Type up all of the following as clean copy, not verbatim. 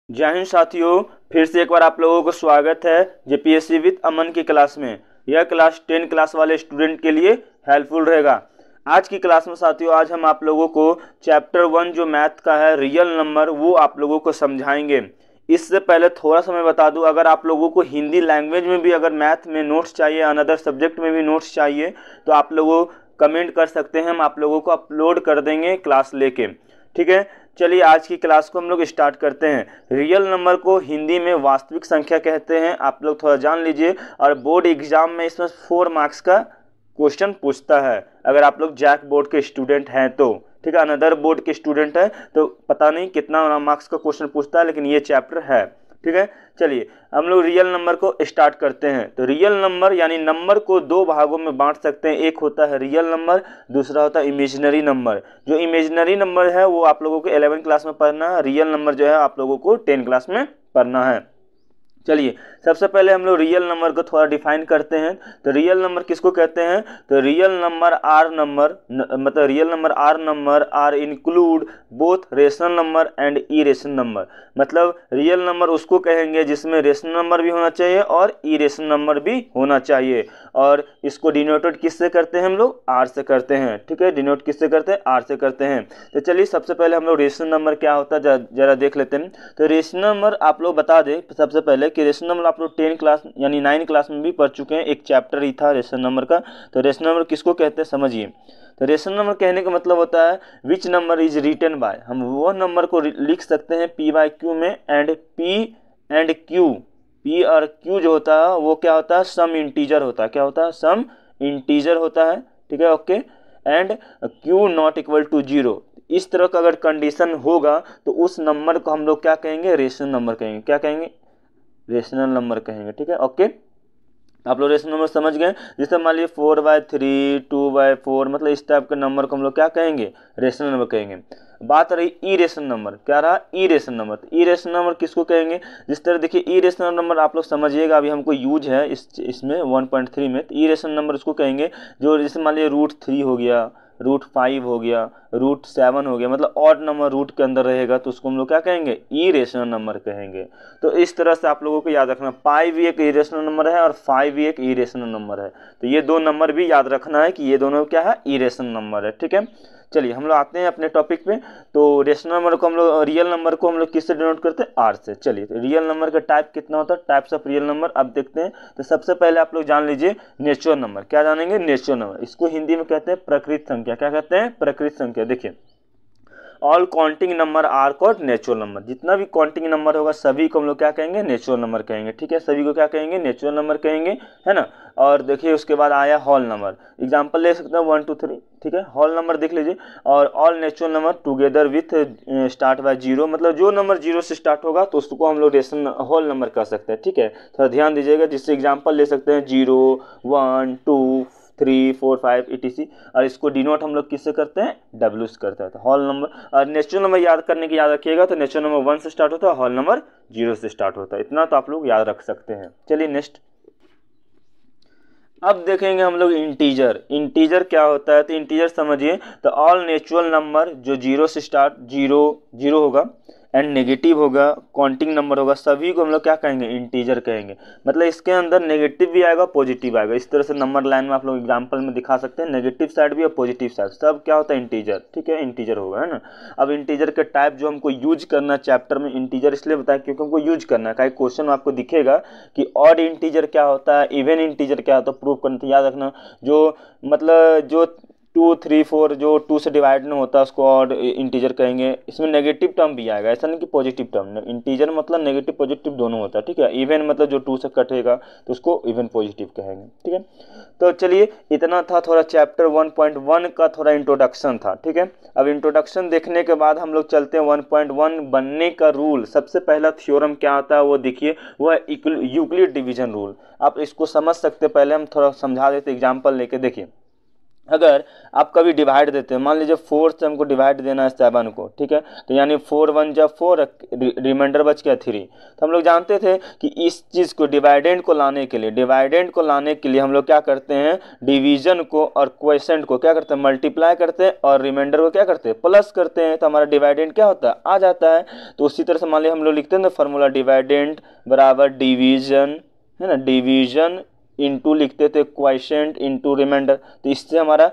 जय हिंद साथियों, फिर से एक बार आप लोगों को स्वागत है जेपीएससी विद अमन की क्लास में। यह क्लास 10 क्लास वाले स्टूडेंट के लिए हेल्पफुल रहेगा। आज की क्लास में साथियों आज हम आप लोगों को चैप्टर 1 जो मैथ का है रियल नंबर वो आप लोगों को समझाएंगे। इससे पहले थोड़ा सा मैं बता दूं, अगर आप लोगों को हिंदी लैंग्वेज में भी अगर मैथ में नोट्स चाहिए, अनदर सब्जेक्ट में भी नोट्स चाहिए तो आप लोगों कमेंट कर सकते हैं, हम आप लोगों को अपलोड कर देंगे क्लास लेके। ठीक है, चलिए आज की क्लास को हम लोग स्टार्ट करते हैं। रियल नंबर को हिंदी में वास्तविक संख्या कहते हैं, आप लोग थोड़ा जान लीजिए। और बोर्ड एग्जाम में इसमें 4 मार्क्स का क्वेश्चन पूछता है, अगर आप लोग जैक बोर्ड के स्टूडेंट हैं तो। ठीक है, अनदर बोर्ड के स्टूडेंट है तो पता नहीं कितना मार्क्स का क्वेश्चन पूछता है, लेकिन ये चैप्टर है। ठीक है, चलिए हम लोग रियल नंबर को स्टार्ट करते हैं। तो रियल नंबर यानी नंबर को दो भागों में बांट सकते हैं, एक होता है रियल नंबर, दूसरा होता है इमेजिनरी नंबर। जो इमेजिनरी नंबर है वो आप लोगों को 11 क्लास में पढ़ना है, रियल नंबर जो है आप लोगों को 10 क्लास में पढ़ना है। चलिए सबसे पहले हम लोग रियल नंबर को थोड़ा डिफाइन करते हैं। तो रियल नंबर किसको कहते हैं? तो रियल नंबर आर नंबर मतलब real number are number are include both rational number and irrational number. मतलब रियल नंबर उसको कहेंगे जिसमें रेशनल नंबर भी होना चाहिए और इरेशनल नंबर भी होना चाहिए। और इसको डिनोटेड किससे करते हैं? हम लोग आर से करते हैं। ठीक है, डिनोट किससे करते हैं? आर से करते हैं। तो चलिए सबसे पहले हम लोग रेशनल नंबर क्या होता है जरा देख लेते हैं। तो रेशनल नंबर आप लोग बता दें सबसे पहले कि रेशनल नंबर आप लोग 10 क्लास यानी 9 क्लास में भी पढ़ चुके हैं, एक चैप्टर ही था रेशनल नंबर का। तो रेशनल नंबर किसको कहते हैं समझिए। तो रेशनल नंबर कहने का मतलब होता है which number is written by, हम वो नंबर को लिख सकते हैं पी बाय क्यू में, and P and Q, P और क्यू जो होता है वो क्या होता है? सम इंटीजर होता है। क्या होता है? सम इंटीजर होता है। ठीक है, okay. And Q not equal to 0, इस तरह का अगर कंडीशन होगा तो उस नंबर को हम लोग क्या कहेंगे? रेशनल नंबर कहेंगे। क्या कहेंगे? रेशनल नंबर कहेंगे। ठीक है, ओके। आप लोग रेशनल नंबर समझ गए। जैसे मान लीजिए 4/3 2/4, मतलब इस टाइप के नंबर को हम लोग क्या कहेंगे? रेशनल नंबर कहेंगे। बात रही ई रेशनल नंबर, क्या रहा? ई रेशनल नंबर। तो ई रेशनल नंबर किसको कहेंगे? जिस तरह देखिए ई रेशनल नंबर आप लोग समझिएगा, अभी हमको यूज है इसमें 1.3 में। तो ई रेशनल नंबर उसको कहेंगे जो जैसे मान लीजिए √3 हो गया, √5 हो गया, √7 हो गया, मतलब ऑड नंबर रूट के अंदर रहेगा तो उसको हम लोग क्या कहेंगे? ई रेशनल नंबर कहेंगे। तो इस तरह से आप लोगों को याद रखना, पाई भी एक इरेशनल नंबर है और 5 भी एक इरेशनल नंबर है। तो ये दो नंबर भी याद रखना है कि ये दोनों क्या है? इरेशनल नंबर है। ठीक है, चलिए हम लोग आते हैं अपने टॉपिक पे। तो रेशनल नंबर को हम लोग, रियल नंबर को हम लोग किससे डिनोट करते हैं? आर से। चलिए तो रियल नंबर का टाइप कितना होता है? टाइप्स ऑफ रियल नंबर अब देखते हैं। तो सबसे पहले आप लोग जान लीजिए नेचुरल नंबर। क्या जानेंगे? Natural number. इसको हिंदी में कहते हैं प्रकृत संख्या। क्या कहते हैं? प्रकृत संख्या। देखिए all counting number are called natural number. जितना भी काउंटिंग नंबर होगा सभी को हम लोग क्या कहेंगे? नेचुरल नंबर कहेंगे। ठीक है, सभी को क्या कहेंगे? नेचुरल नंबर कहेंगे, है ना। और देखिए उसके बाद आया होल नंबर। एग्जांपल ले सकते हैं 1 2 3। ठीक है, होल नंबर देख लीजिए। और all natural number together with start by 0, मतलब जो नंबर 0 से स्टार्ट होगा तो उसको हम लोग रेशनल होल नंबर कह सकते हैं। ठीक है, थोड़ा ध्यान दीजिएगा, जिससे एग्जाम्पल ले सकते हैं 0 1 2 3 4 5 etc। और इसको डिनोट हम लोग किससे करते हैं? डब्ल्यू से करते हैं। तो होल नंबर और नेचुरल नंबर याद करने की याद रखिएगा, तो नेचुरल नंबर 1 से स्टार्ट होता है, होल नंबर 0 से स्टार्ट होता है। इतना तो आप लोग याद रख सकते हैं। चलिए नेक्स्ट अब देखेंगे हम लोग इंटीजर। इंटीजर क्या होता है? तो इंटीजर समझिए, तो ऑल नेचुरल नंबर जो 0 से स्टार्ट 0 होगा एंड नेगेटिव होगा, काउंटिंग नंबर होगा, सभी को हम लोग क्या कहेंगे? इंटीजर कहेंगे। मतलब इसके अंदर नेगेटिव भी आएगा पॉजिटिव आएगा। इस तरह से नंबर लाइन में आप लोग एग्जांपल में दिखा सकते हैं, नेगेटिव साइड भी और पॉजिटिव साइड, सब क्या होता है? इंटीजर। ठीक है, इंटीजर होगा, है ना। अब इंटीजर के टाइप जो हमको यूज करना है चैप्टर में, इंटीजर इसलिए बताया क्योंकि हमको यूज करना है। कई क्वेश्चन आपको दिखेगा कि ऑड इंटीजर क्या होता है, इवन इंटीजर क्या होता है, प्रूव करना। तो याद रखना जो मतलब जो 2 3 4 जो 2 से डिवाइड नहीं होता उसको ऑड इंटीजर कहेंगे। इसमें नेगेटिव टर्म भी आएगा, ऐसा नहीं कि पॉजिटिव टर्म। इंटीजर मतलब नेगेटिव पॉजिटिव दोनों होता है। ठीक है, इवन मतलब जो 2 से कटेगा तो उसको इवन पॉजिटिव कहेंगे। ठीक है, तो चलिए इतना था थोड़ा चैप्टर 1.1 का थोड़ा इंट्रोडक्शन था। ठीक है, अब इंट्रोडक्शन देखने के बाद हम लोग चलते हैं 1.1 बनने का रूल। सबसे पहला थ्योरम क्या आता है वो देखिए, वो है यूक्लिड डिवीजन रूल। आप इसको समझ सकते, पहले हम थोड़ा समझा देते एग्जाम्पल लेके। देखिए अगर आप कभी डिवाइड देते हैं, मान लीजिए 4 से हमको डिवाइड देना है 7 को, ठीक है, तो यानी 4 1 जा 4, रिमाइंडर बच गया 3। तो हम लोग जानते थे कि इस चीज़ को डिवाइडेंड को लाने के लिए हम लोग क्या करते हैं, डिवीजन को और क्वोशेंट को क्या करते हैं, मल्टीप्लाई करते हैं और रिमाइंडर को क्या करते हैं, प्लस करते हैं, तो हमारा डिवाइडेंड क्या होता है, आ जाता है। तो उसी तरह से मान लीजिए हम लोग लिखते हैं ना फॉर्मूला, डिवाइडेंड बराबर डिवीजन, है ना, डिवीजन इंटू लिखते थे क्वोशेंट इंटू रिमाइंडर। तो इससे हमारा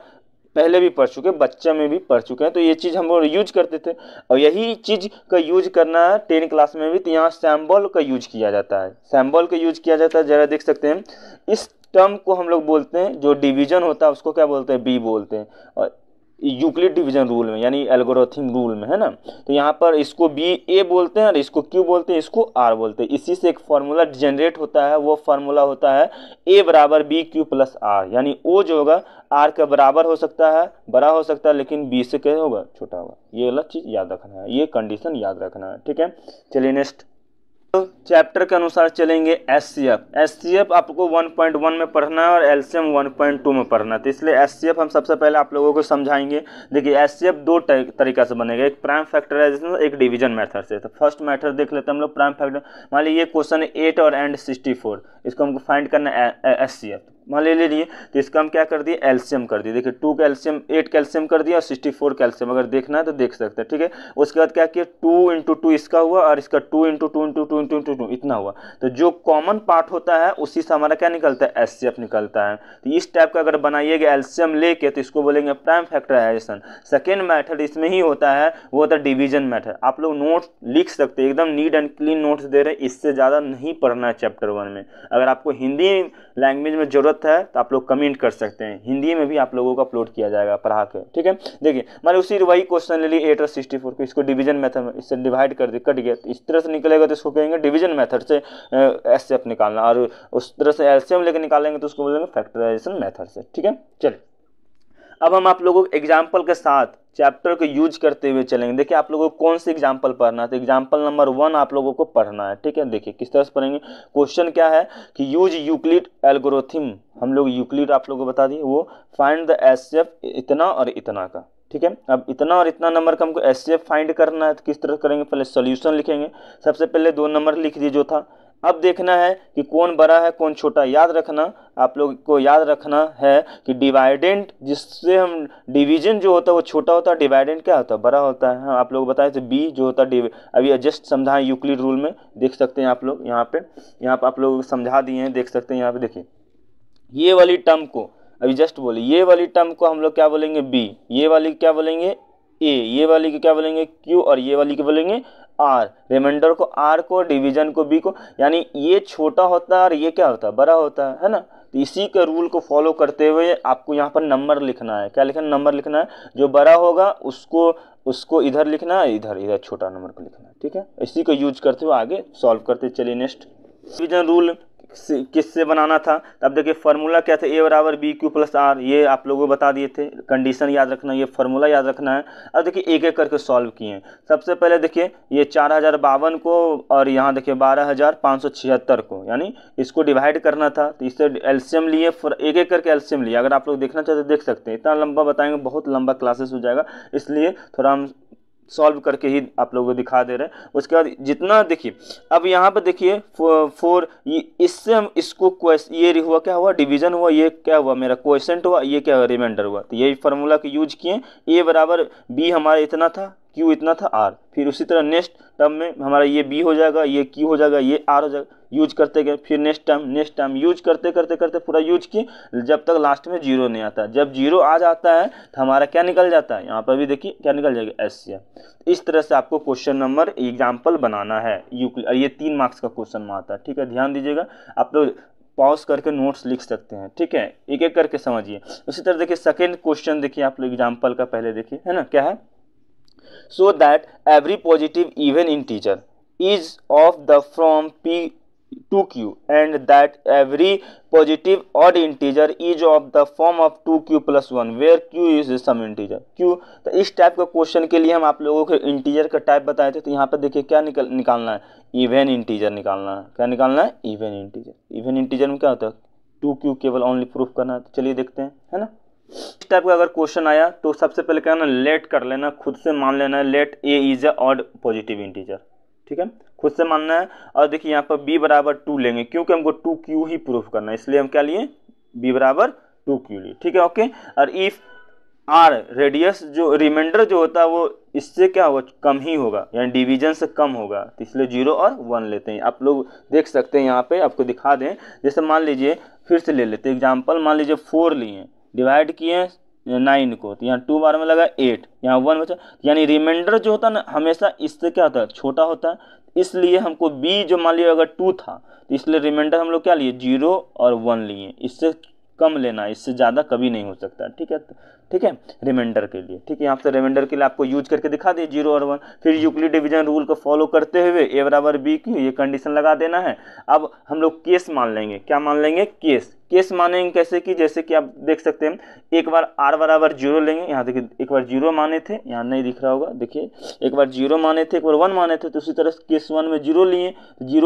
पहले भी पढ़ चुके, बच्चे में भी पढ़ चुके हैं, तो ये चीज़ हम लोग यूज करते थे। और यही चीज़ का यूज करना है 10 क्लास में भी, तो यहाँ सैम्बल का यूज किया जाता है, सैम्बल का यूज किया जाता है। जरा देख सकते हैं, इस टर्म को हम लोग बोलते हैं, जो डिवीजन होता है उसको क्या बोलते हैं, बी बोलते हैं, और यूक्लिड डिवीजन रूल में यानी एल्गोरिथम रूल में, है ना। तो यहाँ पर इसको बी ए बोलते हैं और इसको क्यू बोलते हैं, इसको आर बोलते हैं। इसी से एक फार्मूला जनरेट होता है, वो फार्मूला होता है ए बराबर बी क्यू प्लस आर, यानी ओ जो होगा आर के बराबर हो सकता है, बड़ा हो सकता है, लेकिन बी से क्या होगा, छोटा होगा। ये वाला चीज़ याद रखना है, ये कंडीशन याद रखना है, ठीक है। चलिए नेक्स्ट, तो चैप्टर के अनुसार चलेंगे। एचसीएफ आपको 1.1 में पढ़ना है और एलसीएम 1.2 में पढ़ना है, तो इसलिए एचसीएफ हम सबसे पहले आप लोगों को समझाएंगे। देखिए एचसीएफ दो तरीका से बनेगा, एक प्राइम फैक्टराइजेशन, एक डिवीजन मेथड से। तो फर्स्ट मेथड देख लेते हैं हम लोग, प्राइम फैक्टर। मान लीजिए ये क्वेश्चन है 8 और एंड 64, इसको हमको फाइंड करना है एचसीएफ, मान ले लीजिए। तो इसका हम क्या कर दिए, एलसीएम कर दिए। देखिए 2 का एलसीएम 8 का एलसीएम कर दिया और 64 का एलसीएम अगर देखना है तो देख सकते हैं, ठीक है। उसके बाद क्या किया, 2 × 2 इसका हुआ और इसका 2 × 2 × 2 × 2 इतना हुआ। तो जो कॉमन पार्ट होता है उसी से हमारा क्या निकलता है, एचसीएफ निकलता है। तो इस टाइप का अगर बनाइएगा एलसीएम लेके, तो इसको बोलेंगे प्राइम फैक्टराइजेशन। सेकेंड मेथड इसमें ही होता है, वो होता है डिवीजन मेथड। आप लोग नोट्स लिख सकते हैं, एकदम नीट एंड क्लीन नोट्स दे रहे हैं, इससे ज़्यादा नहीं पढ़ना है चैप्टर 1 में। अगर आपको हिंदी लैंग्वेज में जरूरत है तो आप लोग कमेंट कर सकते हैं, हिंदी में भी आप लोगों को अपलोड किया जाएगा पढ़ा के, ठीक है। देखिए मान उसी वही क्वेश्चन ले लिए 8 और 64 को, इसको डिवीजन मेथड में इससे डिवाइड कर दिए, कट गया, तो इस तरह से निकलेगा, तो इसको कहेंगे डिवीजन मेथड से एचसीएफ निकालना, और उस तरह से एलसीएम लेकर निकालेंगे तो उसको बोलेंगे फैक्टराइजेशन मेथड से, ठीक है। चलिए अब हम आप लोगों को एग्जाम्पल के साथ चैप्टर को यूज करते हुए चलेंगे। देखिए आप लोगों को कौन सी एग्जाम्पल पढ़ना है, तो एग्जाम्पल नंबर 1 आप लोगों को पढ़ना है, ठीक है। देखिए किस तरह से पढ़ेंगे, क्वेश्चन क्या है कि यूज यूक्लिड एल्गोरिथम, हम लोग यूक्लिड आप लोगों को बता दिए, वो फाइंड द एचसीएफ इतना और इतना का, ठीक है। अब इतना और इतना नंबर का हमको एचसीएफ फाइंड करना है, तो किस तरह करेंगे, पहले सोल्यूशन लिखेंगे। सबसे पहले 2 नंबर लिख दिए जो था। अब देखना है कि कौन बड़ा है कौन छोटा, याद रखना, आप लोग को याद रखना है कि डिवाइडेंड जिससे हम डिवीजन जो होता है वो छोटा होता है, डिवाइडेंड क्या होता है, बड़ा होता है। हाँ आप लोग बताए थे बी जो होता है, अभी जस्ट समझाएं यूक्लिड रूल में, देख सकते हैं आप लोग यहाँ पे आप लोग समझा दिए हैं, देख सकते हैं यहाँ पे। देखिए ये वाली टर्म को अभी जस्ट बोले, ये वाली टर्म को हम लोग क्या बोलेंगे, बी, ये वाली क्या बोलेंगे, ए, ये वाली को क्या बोलेंगे, क्यू, और ये वाली को बोलेंगे आर, रिमाइंडर को आर को, डिवीजन को बी को, यानी ये छोटा होता है और ये क्या होता है, बड़ा होता है ना। तो इसी के रूल को फॉलो करते हुए आपको यहाँ पर नंबर लिखना है, क्या लिखना, नंबर लिखना है। जो बड़ा होगा उसको इधर लिखना है, इधर छोटा नंबर को लिखना है, ठीक है। इसी को यूज करते हुए आगे सॉल्व करते चलिए। नेक्स्ट डिवीजन रूल किससे बनाना था, अब देखिए फार्मूला क्या था, ए बराबर बी क्यू प्लस आर, ये आप लोगों को बता दिए थे, कंडीशन याद रखना, ये फार्मूला याद रखना है। अब देखिए एक एक करके सॉल्व किए। सबसे पहले देखिए ये 4052 को और यहाँ देखिए 12576 को, यानी इसको डिवाइड करना था, तो इससे एलसीएम लिए, एक एक करके एलसीएम लिए। अगर आप लोग देखना चाहते देख सकते हैं, इतना लंबा बताएंगे बहुत लंबा क्लासेस हो जाएगा, इसलिए थोड़ा हम सॉल्व करके ही आप लोगों को दिखा दे रहे हैं। उसके बाद जितना देखिए, अब यहाँ पे देखिए 4, इससे हम इसको ये हुआ, क्या हुआ, डिवीजन हुआ, ये क्या हुआ, मेरा क्वोशेंट हुआ, ये क्या हुआ, रिमाइंडर हुआ। तो यही फार्मूला को यूज किए, ए बराबर बी हमारा इतना था, क्यू इतना था, आर। फिर उसी तरह नेक्स्ट टर्म में हमारा ये बी हो जाएगा, ये क्यू हो जाएगा, ये आर हो जाएगा, यूज करते गए। फिर नेक्स्ट टाइम यूज करते करते पूरा यूज किए, जब तक लास्ट में 0 नहीं आता। जब 0 आ जाता है तो हमारा क्या निकल जाता है, यहाँ पर भी देखिए क्या निकल जाएगा, एचसीएफ। इस तरह से आपको क्वेश्चन नंबर एग्जाम्पल बनाना है यूक्लिड, और ये 3 मार्क्स का क्वेश्चन में आता है, ठीक है। ध्यान दीजिएगा, आप लोग पॉज करके नोट्स लिख सकते हैं, ठीक है, एक एक करके समझिए। उसी तरह देखिए सेकेंड क्वेश्चन देखिए आप लोग एग्जाम्पल का, पहले देखिए, है ना, क्या है, so that every positive even integer is of the from p to q and that every positive odd integer is of the form of 2q plus 1 where q is some integer q। तो इस type का question के लिए हम आप लोगों को integer का टाइप बताए थे। तो यहाँ पर देखिए क्या निकालना है, इवन इंटीजर निकालना है। क्या निकालना है, इवन इंटीजर। इवन इंटीजर में क्या होता है, 2q केवल ओनली प्रूफ करना है। तो चलिए देखते हैं, है ना। इस टाइप का अगर क्वेश्चन आया तो सबसे पहले क्या ना, लेट कर लेना, खुद से मान लेना है let A is a odd positive integer, ठीक है, खुद से मानना है। और देखिए यहाँ पर b बराबर 2 लेंगे क्योंकि हमको 2q ही प्रूफ करना है, इसलिए हम क्या लिए, b बराबर 2q लिए, ठीक है, ओके। और इफ r रेडियस जो रिमाइंडर जो होता है वो इससे क्या होगा, कम ही होगा, यानी डिवीजन से कम होगा, तो इसलिए 0 और 1 लेते हैं। आप लोग देख सकते हैं यहाँ पे, आपको दिखा दें, जैसे मान लीजिए फिर से ले लेते हैं एग्जाम्पल, मान लीजिए 4 लिए, डिवाइड किए 9 को, तो यहाँ 2 बार में लगा 8, यहाँ 1 बचा, यानी रिमाइंडर जो होता है ना हमेशा इससे क्या होता है, छोटा होता है, इसलिए हमको b जो मान लिया अगर 2 था तो इसलिए रिमाइंडर हम लोग क्या लिए, 0 और 1 लिए, इससे कम लेना, इससे ज़्यादा कभी नहीं हो सकता, ठीक है, ठीक है, रिमाइंडर के लिए, ठीक है। यहाँ पे रिमाइंडर के लिए आपको यूज करके दिखा दिए 0 और 1। फिर यूक्लिड डिवीजन रूल को फॉलो करते हुए a बराबर b क्यू, ये कंडीशन लगा देना है। अब हम लोग केस मान लेंगे, क्या मान लेंगे, केस मानेंगे कैसे कि, जैसे कि आप देख सकते हैं एक बार r बराबर 0 लेंगे, यहाँ देखिए एक बार 0 माने थे, यहाँ नहीं दिख रहा होगा, देखिए एक बार 0 माने थे, एक बार 1 माने थे, तो उसी तरह केस 1 में 0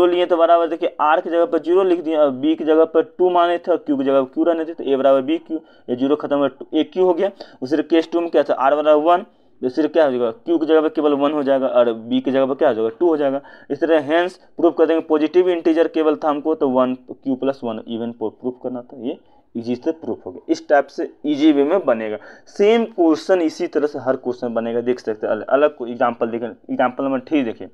लिए तो बराबर देखिए r की जगह पर 0 लिख दिया, और b की जगह पर 2 माने थे और q की जगह पर q रहने थे, तो a बराबर b क्यू, ये 0 खत्म हो गया, a क्यू हो गया। उसी तरह केस 2 में क्या था, r बराबर 1, तो फिर क्या हो जाएगा, q की जगह पर केवल 1 हो जाएगा और b की जगह पर क्या हो जाएगा, 2 हो जाएगा। इस तरह हेंस प्रूफ कर देंगे पॉजिटिव इंटीजर केवल था हमको, तो 1 q प्लस 1 इवन प्रूफ करना था, ये इजी से प्रूफ हो गया। इस टाइप से इजी वे में बनेगा। सेम क्वेश्चन इसी तरह से हर क्वेश्चन बनेगा, देख सकते हैं। अलग कोई एग्जाम्पल देखें, एग्जाम्पल नंबर 3 देखिए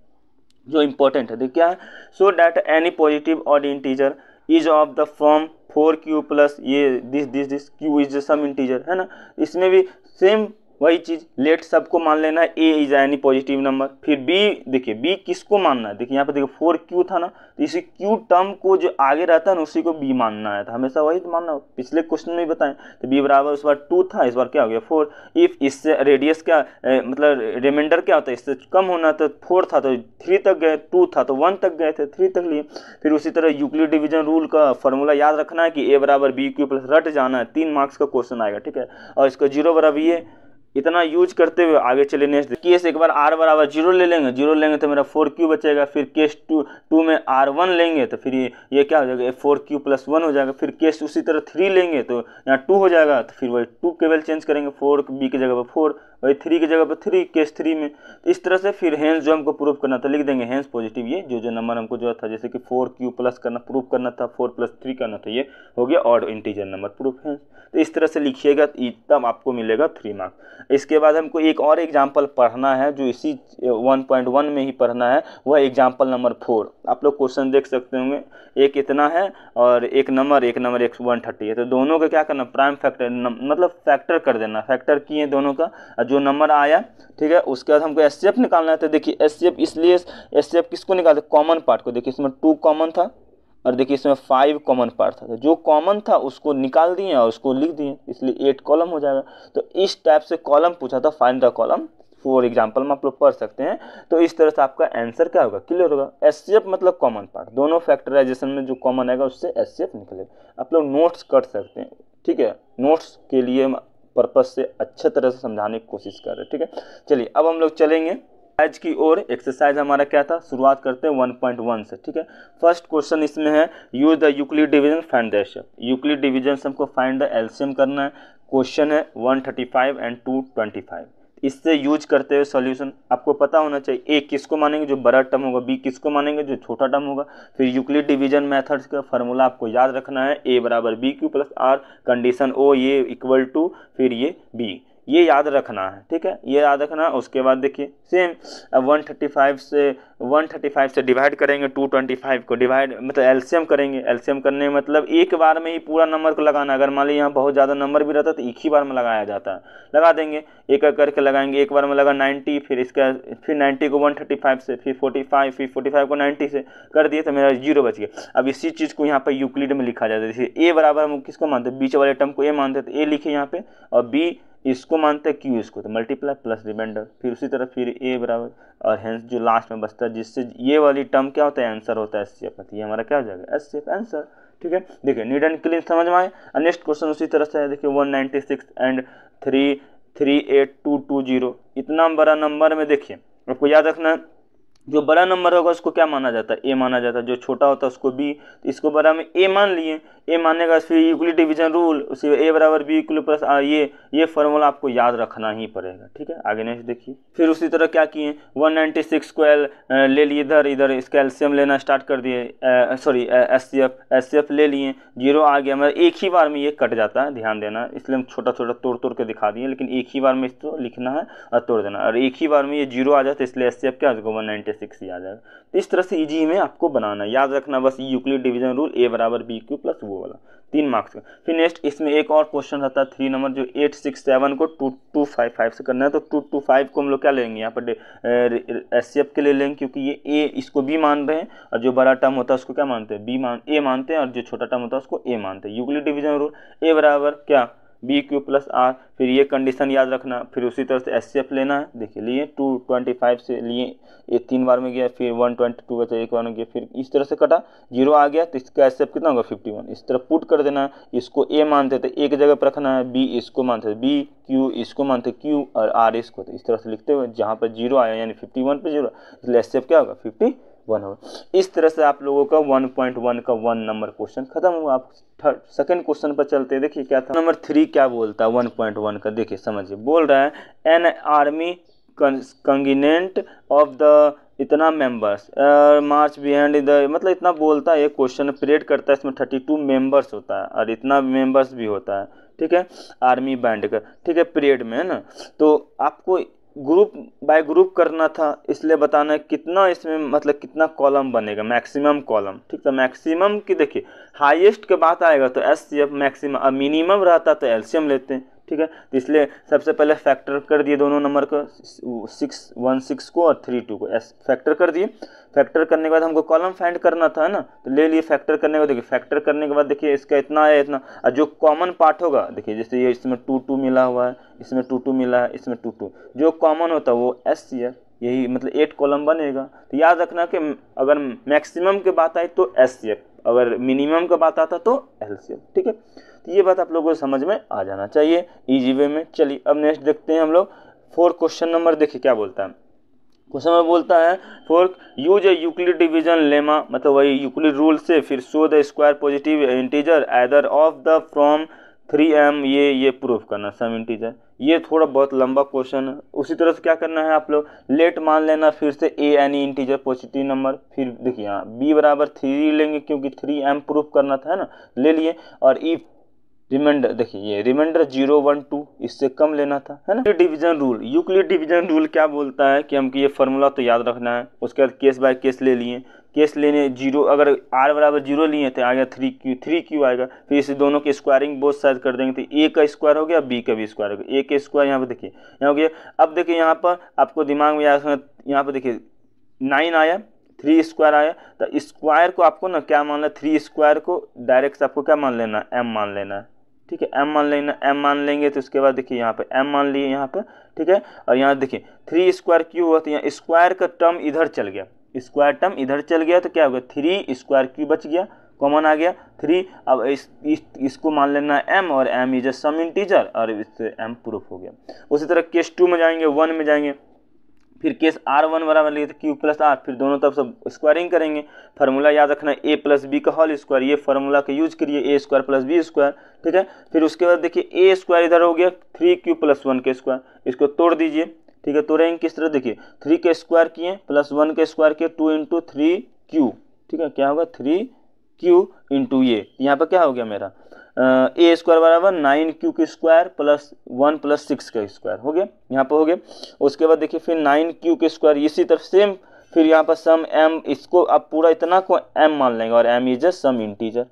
जो इंपॉर्टेंट है, देखिए क्या है, so that any positive odd integer is of the form 4q plus ये this q is some integer, है ना। इसमें भी सेम वही चीज, लेट सबको मान लेना है a is any positive number. फिर b, देखिए b किसको मानना है, देखिए यहाँ पे देखिए 4q था ना, तो इसी q टर्म को जो आगे रहता है ना उसी को b मानना है, तो हमेशा वही तो मानना, पिछले क्वेश्चन में बताएं, तो b बराबर उस बार 2 था, इस बार क्या हो गया 4। इफ इससे रेडियस क्या मतलब रिमाइंडर क्या होता है, इससे कम होना, तो 4 था तो 3 तक गए, 2 था तो 1 तक गए थे, 3 तक लिए। फिर उसी तरह यूक्लिड डिवीजन रूल का फॉर्मूला याद रखना है कि a बराबर b क्यू प्लस, रट जाना है, 3 मार्क्स का क्वेश्चन आएगा, ठीक है। और इसका 0 बराबर ये, इतना यूज करते हुए आगे चले नेक्स्ट केस, एक बार r बराबर 0 ले लेंगे, 0 लेंगे तो मेरा 4q बचेगा। फिर केस 2 में r1 लेंगे तो फिर ये क्या हो जाएगा, 4q प्लस 1 हो जाएगा। फिर केस उसी तरह 3 लेंगे तो यहाँ 2 हो जाएगा, तो फिर वही 2 केवल चेंज करेंगे, 4b की जगह पर 4, वही 3 की जगह पर 3 केस 3 में। इस तरह से फिर हेंस जो हमको प्रूफ करना था लिख देंगे हेंस पॉजिटिव, ये जो नंबर हमको जो था, जैसे कि 4q प्लस करना प्रूफ करना था, 4 प्लस 3 करना था, ये हो गया odd integer number proof hence. तो इस तरह से लिखिएगा तब आपको मिलेगा 3 मार्क्स। इसके बाद हमको एक और एग्जाम्पल पढ़ना है जो इसी 1.1 में ही पढ़ना है, वह एग्जाम्पल नंबर 4। आप लोग क्वेश्चन देख सकते होंगे, एक इतना है और एक नंबर 130 है, तो दोनों का क्या करना, प्राइम फैक्टर मतलब फैक्टर कर देना, फैक्टर किए दोनों का, जो नंबर आया, ठीक है। उसके बाद हमको एचसीएफ निकालना है, तो देखिए एचसीएफ, इसलिए एचसीएफ किसको निकालते, कॉमन पार्ट को। देखिए इसमें 2 कॉमन था और देखिए इसमें 5 कॉमन पार्ट था, तो जो कॉमन था उसको निकाल दिए और उसको लिख दिए, इसलिए 8 कॉलम हो जाएगा। तो इस टाइप से कॉलम पूछा था, find the column, for example में आप लोग पढ़ सकते हैं। तो इस तरह से आपका आंसर क्या होगा, क्लियर होगा। एचसीएफ मतलब कॉमन पार्ट, दोनों फैक्टराइजेशन में जो कॉमन आएगा उससे एचसीएफ निकलेगा। आप लोग नोट्स कर सकते हैं, ठीक है, नोट्स के लिए पर्पज से अच्छे तरह से समझाने की कोशिश कर रहे हैं, ठीक है। चलिए अब हम लोग चलेंगे आज की ओर। एक्सरसाइज हमारा क्या था, शुरुआत करते हैं 1.1 से, ठीक है। फर्स्ट क्वेश्चन इसमें है, use the Euclid division find the LCM. Euclid division से हमको फाइंड द एलसीएम करना है। क्वेश्चन है 135 एंड 225। इससे यूज करते हुए सॉल्यूशन आपको पता होना चाहिए, ए किसको मानेंगे जो बड़ा टर्म होगा, बी किसको मानेंगे जो छोटा टर्म होगा। फिर यूक्लिड डिवीजन मेथड्स का फार्मूला आपको याद रखना है, ए बराबर b q plus r, condition ओ ये इक्वल टू फिर ये बी, ये याद रखना है, ठीक है, ये याद रखना है। उसके बाद देखिए सेम 135 से डिवाइड करेंगे, 225 को डिवाइड मतलब एलसीएम करेंगे। एलसीएम करने में मतलब एक बार में ही पूरा नंबर को लगाना। अगर मान लीजिए यहाँ बहुत ज़्यादा नंबर भी रहता तो एक ही बार में लगाया जाता है, लगा देंगे, एक एक करके लगाएंगे। एक बार में लगा 90, फिर इसका फिर 90 को 135 से, फिर 45, फिर 45 को 90 से कर दिए तो मेरा 0 बच गया। अब इसी चीज़ को यहाँ पर यूक्लिड में लिखा जाता है। जैसे ए बराबर हम किसको मानते हैं, बीच वाले टर्म को ए मानते हैं, तो ए लिखे यहाँ पे, और बी इसको मानते हैं क्यू इसको, तो मल्टीप्लाई प्लस रिमाइंडर। फिर उसी तरह फिर ए बराबर और हेंस जो लास्ट में बचता है, जिससे ये वाली टर्म क्या होता है, आंसर होता है एचसीएफ। ये हमारा क्या हो जाएगा, एचसीएफ आंसर, ठीक है। देखिए नीट एंड क्लीन समझ में आए। नेक्स्ट क्वेश्चन उसी तरह से है, देखिए 196 एंड 338,220। इतना बड़ा नंबर में देखिए आपको याद रखना है जो बड़ा नंबर होगा उसको क्या माना जाता है, ए माना जाता है, जो छोटा होता है उसको बी। तो इसको बड़ा में ए मान लिए, ए मानने का फिर यूक्लिड डिवीजन रूल, उसी ए बराबर बी इक्वल प्लस ये फार्मूला आपको याद रखना ही पड़ेगा, ठीक है। आगे नेक्स्ट देखिए, फिर उसी तरह क्या किए 196 को ले लिए, इधर इसका एलसीएम लेना स्टार्ट कर दिए, सॉरी एचसीएफ ले लिए, 0 आ गया, मतलब एक ही बार में ये कट जाता है, ध्यान देना, इसलिए हम छोटा छोटा तोड़ के दिखा दिए, लेकिन एक ही बार में इसको लिखना है और तोड़ देना, और एक ही बार में ये 0 आ जाता है, इसलिए एचसीएफ क्या हो 196 ही आ जाएगा। तो इस तरह से इजी में आपको बनाना, याद रखना बस यूक्लिड डिवीजन रूल, ए बराबर बी क्यू प्लस वो वाला, 3 मार्क्स का। फिर नेक्स्ट इसमें एक और क्वेश्चन रहता है 3 नंबर, जो 867 को 2255 से करना है। तो 225 को हम लोग क्या लेंगे यहाँ पर एचसीएफ के लिए लेंगे, क्योंकि ये ए इसको बी मान रहे हैं, और जो बड़ा टर्म होता है उसको क्या मानते हैं, ए मानते हैं, और जो छोटा टर्म होता है उसको ए मानते हैं। यूक्लिड डिवीजन रूल ए बराबर क्या बी क्यू प्लस आर, फिर ये कंडीशन याद रखना, फिर उसी तरह से एचसीएफ लेना है। देखिए लिए 225 से लिए, ये 3 बार में गया, फिर 122 बचा, एक बार में गया, फिर इस तरह से कटा, 0 आ गया, तो इसका एचसीएफ कितना होगा 51। इस तरह पुट कर देना, इसको ए मानते थे, एक जगह पर रखना है, बी इसको मानते थे बी, क्यू इसको मानते क्यू, और आर इसको, तो इस तरह से लिखते हुए जहाँ पर 0 आया यानी 51 पे 0, इसलिए एचसीएफ क्या होगा 51 होगा। इस तरह से आप लोगों का 1.1 का 1 नंबर क्वेश्चन खत्म हुआ। आप सेकंड क्वेश्चन पर चलते हैं, देखिए क्या था नंबर 3 क्या बोलता है 1.1 का, देखिए समझिए, बोल रहा है एन आर्मी कंगिनेंट ऑफ द इतना मेंबर्स मार्च बिहाइंड द, मतलब इतना बोलता है, ये क्वेश्चन पीरियड करता है, इसमें 32 मेंबर्स होता है और इतना मेंबर्स भी होता है, ठीक है, आर्मी बैंड का, ठीक है, पीरियड में, है ना। तो आपको ग्रुप बाय ग्रुप करना था, इसलिए बताना है कितना इसमें, मतलब कितना कॉलम बनेगा, मैक्सिमम कॉलम, ठीक है। मैक्सिमम की देखिए हाईएस्ट के बात आएगा तो एचसीएफ मैक्सिमम, और मिनिमम रहता तो एलसीएम लेते हैं, ठीक है। तो इसलिए सबसे पहले फैक्टर कर दिए दोनों नंबर को, 616 को और 32 को फैक्टर कर दिए। फैक्टर करने के बाद हमको कॉलम फाइंड करना था ना, तो ले लिए फैक्टर करने के बाद, देखिए फैक्टर करने के बाद देखिए इसका इतना है इतना, और जो कॉमन पार्ट होगा देखिए, जैसे ये इसमें 2 मिला हुआ है, इसमें 2 मिला है, इसमें 2, जो कॉमन होता है वो एचसीएफ, यही मतलब 8 कॉलम बनेगा। तो याद रखना कि अगर मैक्सिमम की बात आई तो एचसीएफ, अगर मिनिमम का बात आता तो एलसीएफ, ठीक है। तो ये बात आप लोगों को समझ में आ जाना चाहिए इजी वे में। चलिए अब नेक्स्ट देखते हैं हम लोग 4 क्वेश्चन नंबर, देखिए क्या बोलता है क्वेश्चन में, बोलता है for use A Euclid division lemma, मतलब वही यूक्लिड रूल से, फिर show the square positive integer either of the from 3m, ये प्रूफ करना सम इंटीजर। ये थोड़ा बहुत लंबा क्वेश्चन है। उसी तरह से क्या करना है आप लोग, लेट मान लेना फिर से ए एनी इंटीजर पॉजिटिव नंबर, फिर देखिए यहाँ बी बराबर 3 लेंगे क्योंकि 3m प्रूफ करना था, है ना, ले लिए, और ई रिमाइंडर, देखिए ये रिमाइंडर 0, 1, 2 इससे कम लेना था, है ना। Division rule, Euclid division rule क्या बोलता है कि हमको ये फार्मूला तो याद रखना है, उसके बाद केस बाय केस ले लिए, केस लेने 0, अगर r बराबर 0 लिए थे आ गया 3q आएगा, फिर इसे दोनों के स्क्वायरिंग बोथ साइड कर देंगे, तो a का स्क्वायर हो गया, b का भी स्क्वायर हो गया, a के स्क्वायर यहाँ पे देखिए यहाँ हो गया। अब देखिए यहाँ पर आपको दिमाग में यहाँ पर देखिए 9 आया, 3 स्क्वायर आया, तो स्क्वायर को आपको ना क्या मान लेना, 3 स्क्वायर को डायरेक्ट आपको क्या मान लेना, m मान लेना है, ठीक है, m मान लेना, m मान लेंगे तो उसके बाद देखिए यहाँ पे m मान लिए यहाँ पे, ठीक है। और यहाँ देखिए 3 स्क्वायर क्यू हुआ, तो यहाँ स्क्वायर का टर्म इधर चल गया, स्क्वायर टर्म इधर चल गया, तो क्या होगा 3 स्क्वायर क्यू बच गया, कॉमन आ गया 3। अब इसको मान लेना m, और m is a some integer, और इससे m प्रूफ हो गया। उसी तरह केस 2 में जाएंगे, 1 में जाएंगे, फिर केस r1 बराबर लिए तो q प्लस r, फिर दोनों तरफ सब स्क्वायरिंग करेंगे। फार्मूला याद रखना a प्लस बी का होल स्क्वायर, ये फार्मूला का यूज करिए, a square plus B square, ठीक है। फिर उसके बाद देखिए a स्क्वायर इधर हो गया 3q प्लस 1 के स्क्वायर, इसको तोड़ दीजिए, ठीक है। तोड़ेंगे किस तरह, देखिए 3 के स्क्वायर किए प्लस 1 के स्क्वायर किए, 2 × 3q, ठीक है, क्या होगा 3q इंटू ये, यहाँ पर क्या हो गया मेरा ए स्क्वायर बराबर 9q के स्क्वायर प्लस 1 प्लस 6 का स्क्वायर हो गया, यहाँ पर हो गया। उसके बाद देखिए फिर 9q के स्क्वायर, इसी तरफ सेम, फिर यहाँ पर सम m, इसको अब पूरा इतना को m मान लेंगे, और m is a some integer,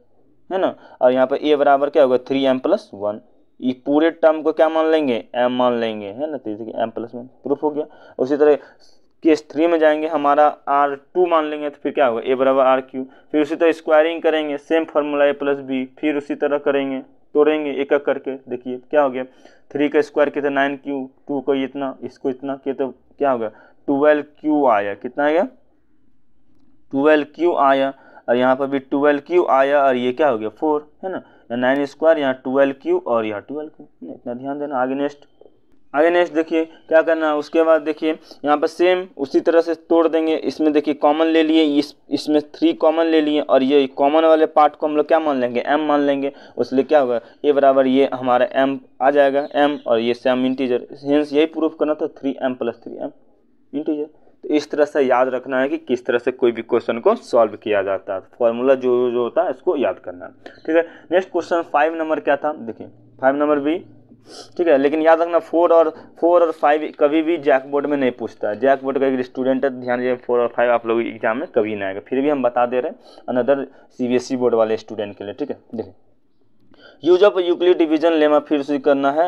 है ना। और यहाँ पर a बराबर क्या होगा 3m प्लस 1, ये पूरे टर्म को क्या मान लेंगे, m मान लेंगे, है ना, तो m प्लस 1 प्रूफ हो गया। उसी तरह केस 3 में जाएंगे, हमारा r2 मान लेंगे, तो फिर क्या होगा a बराबर rq, फिर उसी तरह स्क्वायरिंग करेंगे, same formula a plus B, फिर उसी तरह करेंगे, तोड़ेंगे एक एक करके, देखिए क्या हो गया 3 का स्क्वायर किया था 9q, 2 को इतना, इसको इतना किया तो क्या होगा 12q आया, कितना आया 12q आया, और यहाँ पर भी 12q आया, और ये क्या हो गया 4, है ना, 9 स्क्वायर, यहाँ 12q और यहाँ 12q, इतना ध्यान देना। आगे नेक्स्ट आगे नेक्स्ट देखिए क्या करना है। उसके बाद देखिए यहाँ पर सेम उसी तरह से तोड़ देंगे। इसमें देखिए कॉमन ले लिए, इसमें 3 कॉमन ले लिए और ये कॉमन वाले पार्ट को हम लोग क्या मान लेंगे, m मान लेंगे। उसलिए क्या होगा, a बराबर ये हमारा m आ जाएगा, m और ये सेम इंटीजर, हेंस यही प्रूफ करना था 3m + 3m इंटीजर। तो इस तरह से याद रखना है कि किस तरह से कोई भी क्वेश्चन को सॉल्व किया जाता है। फॉर्मूला जो होता है इसको याद करना है, ठीक है। नेक्स्ट क्वेश्चन 5 नंबर क्या था, देखिए 5 नंबर भी ठीक है, लेकिन याद रखना 4 और 5 कभी भी जैक बोर्ड में नहीं पूछता है। जैक बोर्ड का एक स्टूडेंट है, ध्यान दीजिए 4 और 5 आप लोग एग्जाम में कभी नहीं आएगा, फिर भी हम बता दे रहे हैं अनदर CBSE बोर्ड वाले स्टूडेंट के लिए, ठीक है। देखिए use of Euclid division lemma फिर से करना है।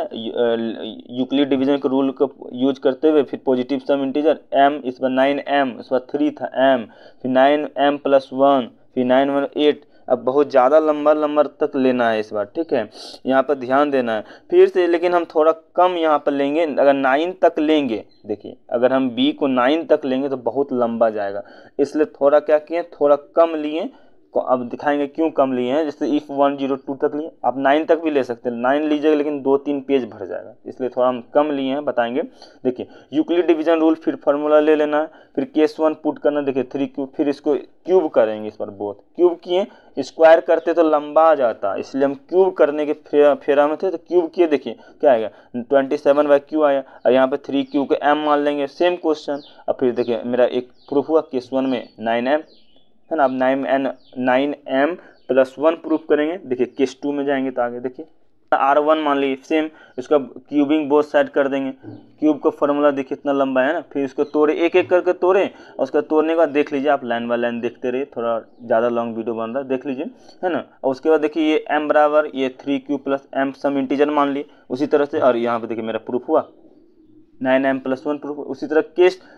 यूक्लिड डिवीजन के रूल को यूज करते हुए फिर पॉजिटिव सम इंटीजर m, इस बार 9m, इस बार 3 था m, फिर 9m + 1, फिर 9 1 8। अब बहुत ज़्यादा लंबा तक लेना है इस बार, ठीक है, यहाँ पर ध्यान देना है फिर से। लेकिन हम थोड़ा कम यहाँ पर लेंगे, अगर 9 तक लेंगे, देखिए अगर हम b को 9 तक लेंगे तो बहुत लंबा जाएगा, इसलिए थोड़ा क्या किए, थोड़ा कम लिए। अब दिखाएंगे क्यों कम लिए हैं। जैसे इफ 102 तक लिए, आप 9 तक भी ले सकते हैं, 9 लीजिएगा लेकिन 2-3 पेज भर जाएगा, इसलिए थोड़ा हम कम लिए हैं, बताएंगे। देखिए यूक्लिड डिवीजन रूल, फिर फार्मूला ले लेना है, फिर केस 1 पुट करना। देखिए 3 क्यूब, फिर इसको क्यूब करेंगे, इस पर बोथ क्यूब किए, स्क्वायर करते तो लंबा आ जाता, इसलिए हम क्यूब करने के फेरा में थे तो क्यूब किए। देखिए क्या आएगा 27/q आया, और यहाँ पे 3 क्यूब के m मान लेंगे, सेम क्वेश्चन। अब फिर देखिए मेरा एक प्रूफ हुआ केस 1 में 9m है ना। अब 9m + 1 प्रूफ करेंगे। देखिए केस 2 में जाएंगे तो आगे देखिए R1 मान लीजिए, सेम इसका क्यूबिंग बोथ साइड कर देंगे। क्यूब का फॉर्मूला देखिए इतना लंबा है ना, फिर इसको तोड़े, एक एक करके तोड़े, और उसका तोड़ने के बाद देख लीजिए, आप लाइन बाय लाइन देखते रहिए, थोड़ा ज़्यादा लॉन्ग वीडियो बन रहा है, देख लीजिए है ना। और उसके बाद देखिए ये m बराबर ये 3q + m सम इंटीजर मान लिए उसी तरह से, और यहाँ पे देखिए मेरा प्रूफ हुआ 9m + 1 प्रूफ। उसी तरह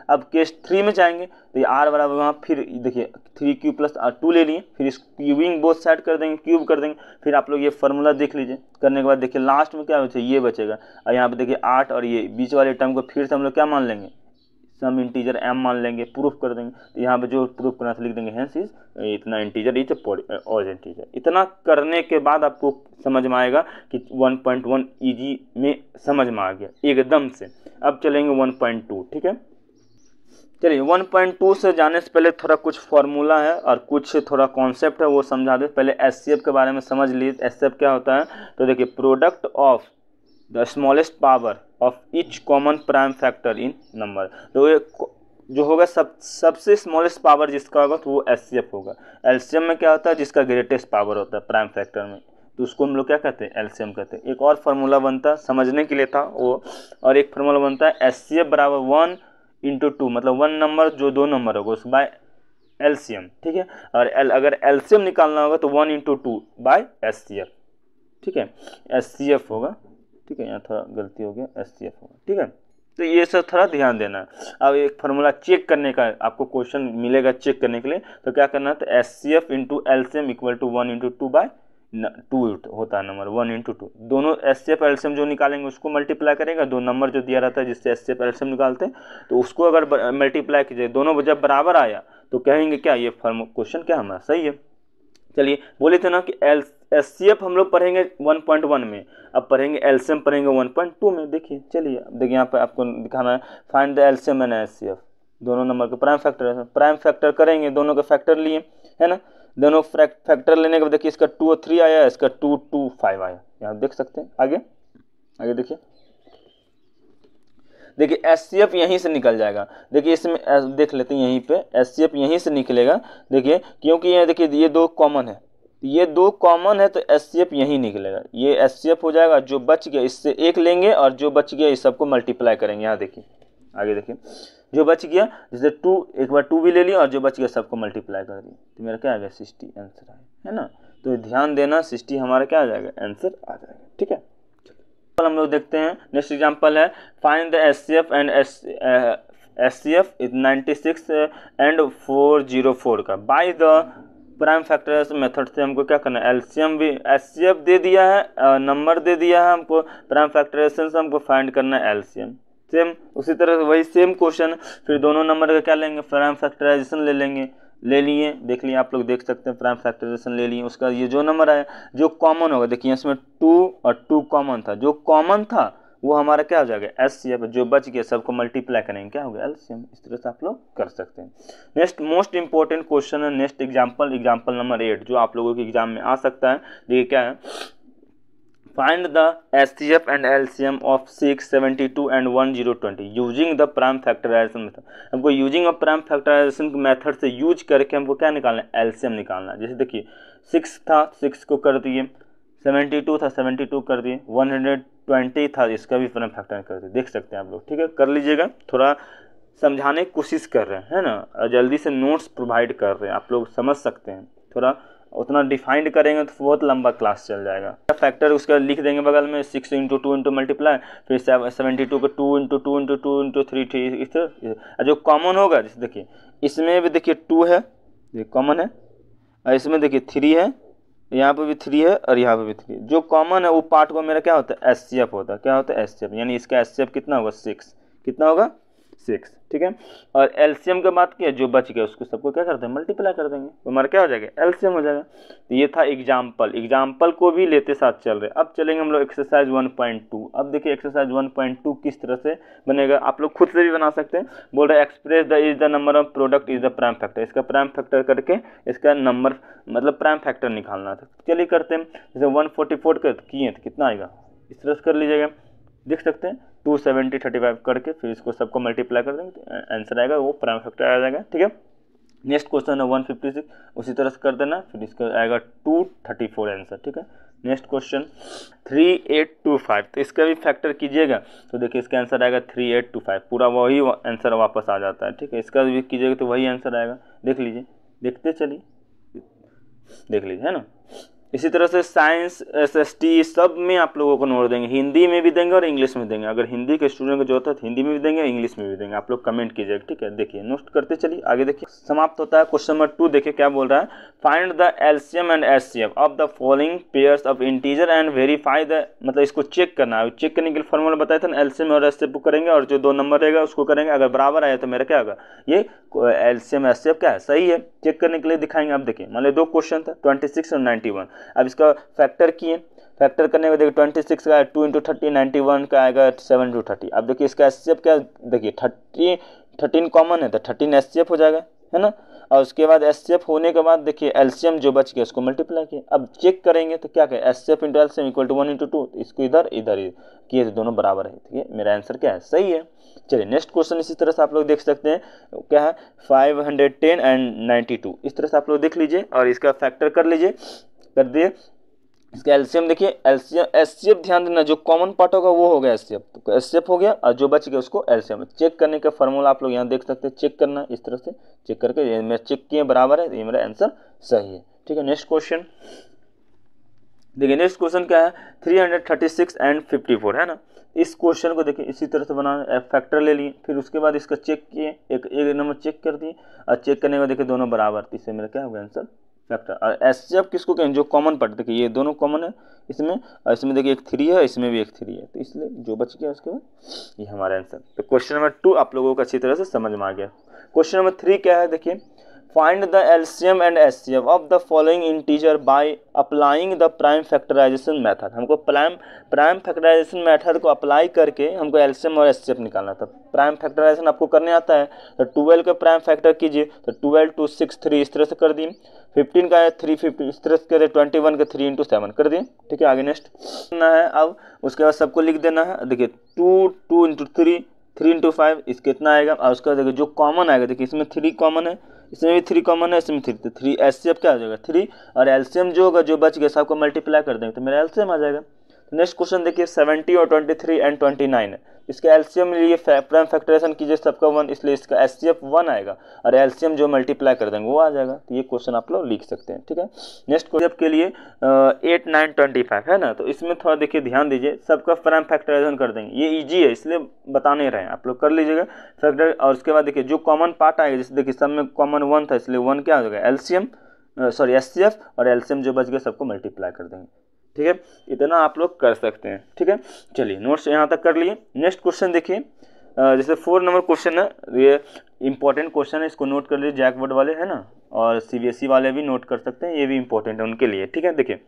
अब केस 3 में जाएंगे तो ये r बराबर वहाँ फिर देखिए 3q + 2 ले लिए, फिर इस क्यूबिंग बोथ साइड कर देंगे, क्यूब कर देंगे। फिर आप लोग ये फार्मूला देख लीजिए, करने के बाद देखिए लास्ट में क्या बचे, ये बचेगा। और यहाँ पे देखिए 8 और ये बीच वाले टर्म को फिर से हम लोग क्या मान लेंगे, सम इंटीजर m मान लेंगे, प्रूफ कर देंगे। तो यहाँ पे जो प्रूफ करना था लिख देंगे, हेंस इज इतना इंटीजर इज ऑड इंटीजर। इतना करने के बाद आपको समझ में आएगा कि 1.1 ईजी में समझ में आ गया एकदम से। अब चलेंगे 1.2, ठीक है। चलिए 1.2 से जाने से पहले थोड़ा कुछ फार्मूला है और कुछ थोड़ा कॉन्सेप्ट है, वो समझा दे। पहले SCF के बारे में समझ लीजिए। SCF क्या होता है, तो देखिए product of the smallest power of each common prime factor in number. तो ये जो होगा सबसे स्मॉलेस्ट पावर जिसका होगा तो वो SCF होगा। LCM में क्या होता है, जिसका ग्रेटेस्ट पावर होता है प्राइम फैक्टर में, तो उसको हम लोग क्या कहते हैं, LCM कहते हैं। एक और फार्मूला बनता है समझने के लिए था वो, और एक फार्मूला बनता है SCF बराबर 1 × 2, मतलब 1 नंबर जो 2 नंबर होगा उसको बाय LCM, ठीक है। और अगर LCM निकालना होगा तो 1 × 2 बाय SCF, ठीक है, SCF होगा, ठीक है। यहाँ थोड़ा गलती हो गया, SCF होगा, ठीक है। तो ये सब थोड़ा ध्यान देना है। अब एक फार्मूला चेक करने का आपको क्वेश्चन मिलेगा चेक करने के लिए, तो क्या करना है, तो SCF × LCM = 1 × 2 बाय 2 होता है नंबर, 1 × 2। दोनों SCF LCM जो निकालेंगे उसको मल्टीप्लाई करेगा, दो नंबर जो दिया रहता है जिससे SCF LCM निकालते हैं, तो उसको अगर मल्टीप्लाई कीजिए, दोनों जब बराबर आया तो कहेंगे क्या ये क्वेश्चन क्या हमारा सही है। चलिए बोले थे ना कि SCF हम लोग पढ़ेंगे 1.1 में, अब पढ़ेंगे LCM पढ़ेंगे 1.2 में। देखिए चलिए देखिए यहाँ पर आपको दिखाना है, find the LCM and SCF, दोनों नंबर के प्राइम फैक्टर है। प्राइम फैक्टर करेंगे, दोनों के फैक्टर लिए है ना, दोनों फैक्टर लेने के बाद देखिए इसका 2 और 3 आया, इसका 2 2 5 आया, यहाँ देख सकते हैं। आगे देखिए SCF यहीं से निकल जाएगा। देखिए इसमें देख लेते हैं, यहीं पे SCF यहीं से निकलेगा। देखिए क्योंकि ये देखिए ये 2 कॉमन है, ये 2 कॉमन है तो SCF यहीं निकलेगा। ये SCF हो जाएगा, जो बच गया इससे 1 लेंगे और जो बच गया इस सबको मल्टीप्लाई करेंगे। यहाँ देखिए आगे देखिए जो बच गया, जैसे 2 एक बार 2 भी ले लिया और जो बच गया सबको मल्टीप्लाई कर दिया, तो मेरा क्या आ गया 60 आंसर है ना। तो ध्यान देना 60 हमारा क्या आ जाएगा, आंसर आ जाएगा, ठीक है। हम लोग देखते हैं नेक्स्ट एग्जांपल है, find the SCF and SCF 96 and 404 का by the prime factors method से। हमको क्या करना है, LCM भी SCF दे दिया है, नंबर दे दिया है हमको, प्राइम फैक्टराइजेशन से हमको फाइंड करना है LCM। सेम उसी तरह वही सेम क्वेश्चन, फिर दोनों नंबर का क्या लेंगे, प्राइम फैक्टराइजेशन ले लेंगे, ले लिए, देख लिए आप लोग देख सकते हैं, प्राइम फैक्टराइजेशन ले लिए। उसका ये जो नंबर आया जो कॉमन होगा, देखिए इसमें 2 और 2 कॉमन था, जो कॉमन था वो हमारा क्या हो जाएगा एचसीएफ, जो बच गया सबको मल्टीप्लाई करेंगे क्या होगा एलसीएम। इस तरह से आप लोग कर सकते हैं। नेक्स्ट मोस्ट इंपॉर्टेंट क्वेश्चन है नेक्स्ट एग्जाम्पल नंबर 8 जो आप लोगों के एग्जाम में आ सकता है। देखिए क्या है, find the HCF and LCM of 6, 72 and 1020 using the prime factorisation method. हमको using of prime factorisation method से यूज करके हमको क्या निकालना है एलसीएम निकालना है। जैसे देखिए 6 था 6 को कर दिए, 72 था 72 कर दिए, 120 था इसका भी प्राइम फैक्टर कर दिए। देख सकते हैं आप लोग, ठीक है कर लीजिएगा। थोड़ा समझाने की कोशिश कर रहे हैं है ना, जल्दी से नोट्स प्रोवाइड कर रहे हैं, आप लोग समझ सकते हैं। थोड़ा उतना डिफाइंड करेंगे तो बहुत लंबा क्लास चल जाएगा। फैक्टर उसका लिख देंगे बगल में 6 × 2 × मल्टीप्लाई, फिर 72 को 2 × 2 × 2 × 3 3 इस तरह जो कॉमन होगा। जैसे देखिए इसमें भी देखिए 2 है ये कॉमन है, और इसमें देखिए 3 है, यहाँ पे भी 3 है और यहाँ पे भी 3 है। जो कॉमन है वो पार्ट को मेरा क्या होता है एचसीएफ होता है। क्या होता है एचसीएफ, यानी इसका एचसीएफ कितना होगा 6, कितना होगा 6, ठीक है। और एलसीएम की बात किया जो बच गया उसको सबको क्या करते हैं मल्टीप्लाई कर देंगे तो हमारा क्या हो जाएगा एलसीएम हो जाएगा। तो ये था एग्जाम्पल को भी लेते साथ चल रहे। अब चलेंगे हम लोग एक्सरसाइज 1.2। अब देखिए एक्सरसाइज 1.2 किस तरह से बनेगा, आप लोग खुद से भी बना सकते हैं। बोल रहे express the is the number of product is the prime factor. इसका प्राइम फैक्टर करके इसका नंबर मतलब प्राइम फैक्टर निकालना था। चलिए करते हैं। जैसे 144 कर किए तो कितना आएगा इस तरह से कर लीजिएगा। देख सकते हैं 270 35 करके फिर इसको सबको मल्टीप्लाई कर देंगे तो आंसर आएगा वो प्राइम फैक्टर आ जाएगा, ठीक है। नेक्स्ट क्वेश्चन है 156, उसी तरह से कर देना, फिर इसका आएगा 234 आंसर, ठीक है। नेक्स्ट क्वेश्चन 3825, तो इसका भी फैक्टर कीजिएगा तो देखिए इसका आंसर आएगा 3825, पूरा वही आंसर वापस आ जाता है, ठीक है। इसका भी कीजिएगा तो वही आंसर आएगा। देख लीजिए, देखते चलिए, देख लीजिए है ना। इसी तरह से साइंस एसएसटी सब में आप लोगों को नोट देंगे, हिंदी में भी देंगे और इंग्लिश में देंगे। अगर हिंदी के स्टूडेंट को जरूरत है तो हिंदी में भी देंगे इंग्लिश में भी देंगे। आप लोग कमेंट कीजिएगा, ठीक है। देखिए नोट करते चलिए आगे। देखिए समाप्त होता है क्वेश्चन नंबर 2। देखिए क्या बोल रहा है, find the LCM and HCF of the following pairs of integer and verify the, मतलब इसको चेक करना है। चेक करने के लिए फॉर्मूला बताया था ना, एलसीएम और एचसीएफ को करेंगे और जो 2 नंबर रहेगा उसको करेंगे। अगर बराबर आया तो मेरा क्या होगा ये एलसीएम एचसीएफ क्या है सही है। चेक करने के लिए दिखाएंगे। अब देखिए मान लो 2 क्वेश्चन था 26 और 91। अब इसका फैक्टर किए, फैक्टर करने में देखिए 26 का 2 × 30 91 का आएगा 7 × 30। अब देखिए इसका एचसीएफ क्या, देखिए 13 कॉमन है तो 13 एचसीएफ हो जाएगा है ना। और उसके बाद एचसीएफ होने के बाद देखिए एलसीएम जो बच गया उसको मल्टीप्लाई किए। अब चेक करेंगे तो क्या कहें एचसीएफ × एलसीएम = 1 × 2, इसको इधर किए तो दोनों बराबर है, ठीक है। मेरा आंसर क्या है सही है। चलिए नेक्स्ट क्वेश्चन इसी तरह से आप लोग देख सकते हैं क्या है 510 एंड 92। इस तरह से आप लोग देख लीजिए और इसका फैक्टर कर लीजिए, कर दिए। इसका एलसीएम देखिए, एलसीएम एचसीएफ ध्यान देना जो कॉमन पार्ट होगा वो हो गया एचसीएफ, तो एचसीएफ हो गया और जो बच गया उसको एलसीएम। चेक करने का फॉर्मूला आप लोग यहाँ देख सकते हैं, चेक करना इस तरह से चेक करके ये मैं चेक किए बराबर है, ये मेरा आंसर सही है, ठीक है। नेक्स्ट क्वेश्चन देखिए, नेक्स्ट क्वेश्चन क्या है 336 एंड 54 है ना। इस क्वेश्चन को देखिए इसी तरह से बनाना, फैक्टर ले लिए, फिर उसके बाद इसका चेक किए, एक नंबर चेक कर दिए और चेक करने के देखिए दोनों बराबर, तो इससे मेरा क्या होगा आंसर फैक्टर। और एचसीएफ किसको कहें जो कॉमन पार्ट, देखिए ये दोनों कॉमन है इसमें, और इसमें देखिए एक 3 है, इसमें भी एक 3 है, तो इसलिए जो बच गया उसके बाद ये हमारा आंसर। तो क्वेश्चन नंबर 2 आप लोगों को अच्छी तरह से समझ में आ गया। क्वेश्चन नंबर 3 क्या है देखिए, find the LCM and HCF of the following integer by applying the prime factorisation method. हमको प्राइम फैक्टराइजेशन मेथड को अप्लाई करके हमको एलसीएम और एचसीएफ निकालना था। प्राइम फैक्टराइजेशन आपको करने आता है तो 12 का प्राइम फैक्टर कीजिए तो 12 2 6 3 इस तरह से कर दिए, 15 का 350 इस तरह से कर दिए, 21 का 3 × 7 कर दिए, ठीक है। आगे नेक्स्ट करना है। अब उसके बाद सबको लिख देना है। देखिए 2 × 3 3 × 5 इस कितना आएगा, और उसका देखिए जो कॉमन आएगा, देखिए इसमें 3 कॉमन है, इसमें भी 3 कॉमन है, इसमें 3, तो 3 एचसीएफ क्या हो जाएगा 3, और एलसीएम जो होगा जो बच गया सबको मल्टीप्लाई कर देंगे तो मेरा एलसीएम आ जाएगा। तो नेक्स्ट क्वेश्चन देखिए 70 और 23 एंड 29 है। इसका एलसीएम लिए प्राइम फैक्टराइजेशन कीजिए सबका 1, इसलिए इसका एचसीएफ 1 आएगा और एलसीएम जो मल्टीप्लाई कर देंगे वो आ जाएगा। तो ये क्वेश्चन आप लोग लिख सकते हैं, ठीक है। नेक्स्ट क्वेश्चन के लिए 8 9 25 है ना, तो इसमें थोड़ा देखिए ध्यान दीजिए, सबका प्राइम फैक्टराइजेशन कर देंगे, ये इजी है इसलिए बता नहीं रहे हैं, आप लोग कर लीजिएगा फैक्टर। और उसके बाद देखिए जो कॉमन पार्ट आएगा, जैसे देखिए सब में कॉमन 1 था इसलिए 1 क्या हो जाएगा एलसीएम एचसीएफ, और एलसीएम जो बच गया सबको मल्टीप्लाई कर देंगे, ठीक है। इतना आप लोग कर सकते हैं, ठीक है। चलिए नोट्स यहाँ तक कर लिए। नेक्स्ट क्वेश्चन देखिए, जैसे 4 नंबर क्वेश्चन है, ये इंपॉर्टेंट क्वेश्चन है, इसको नोट कर लीजिए, जैक बोर्ड वाले है ना, और सीबीएसई वाले भी नोट कर सकते हैं, ये भी इंपॉर्टेंट है उनके लिए, ठीक है। देखिए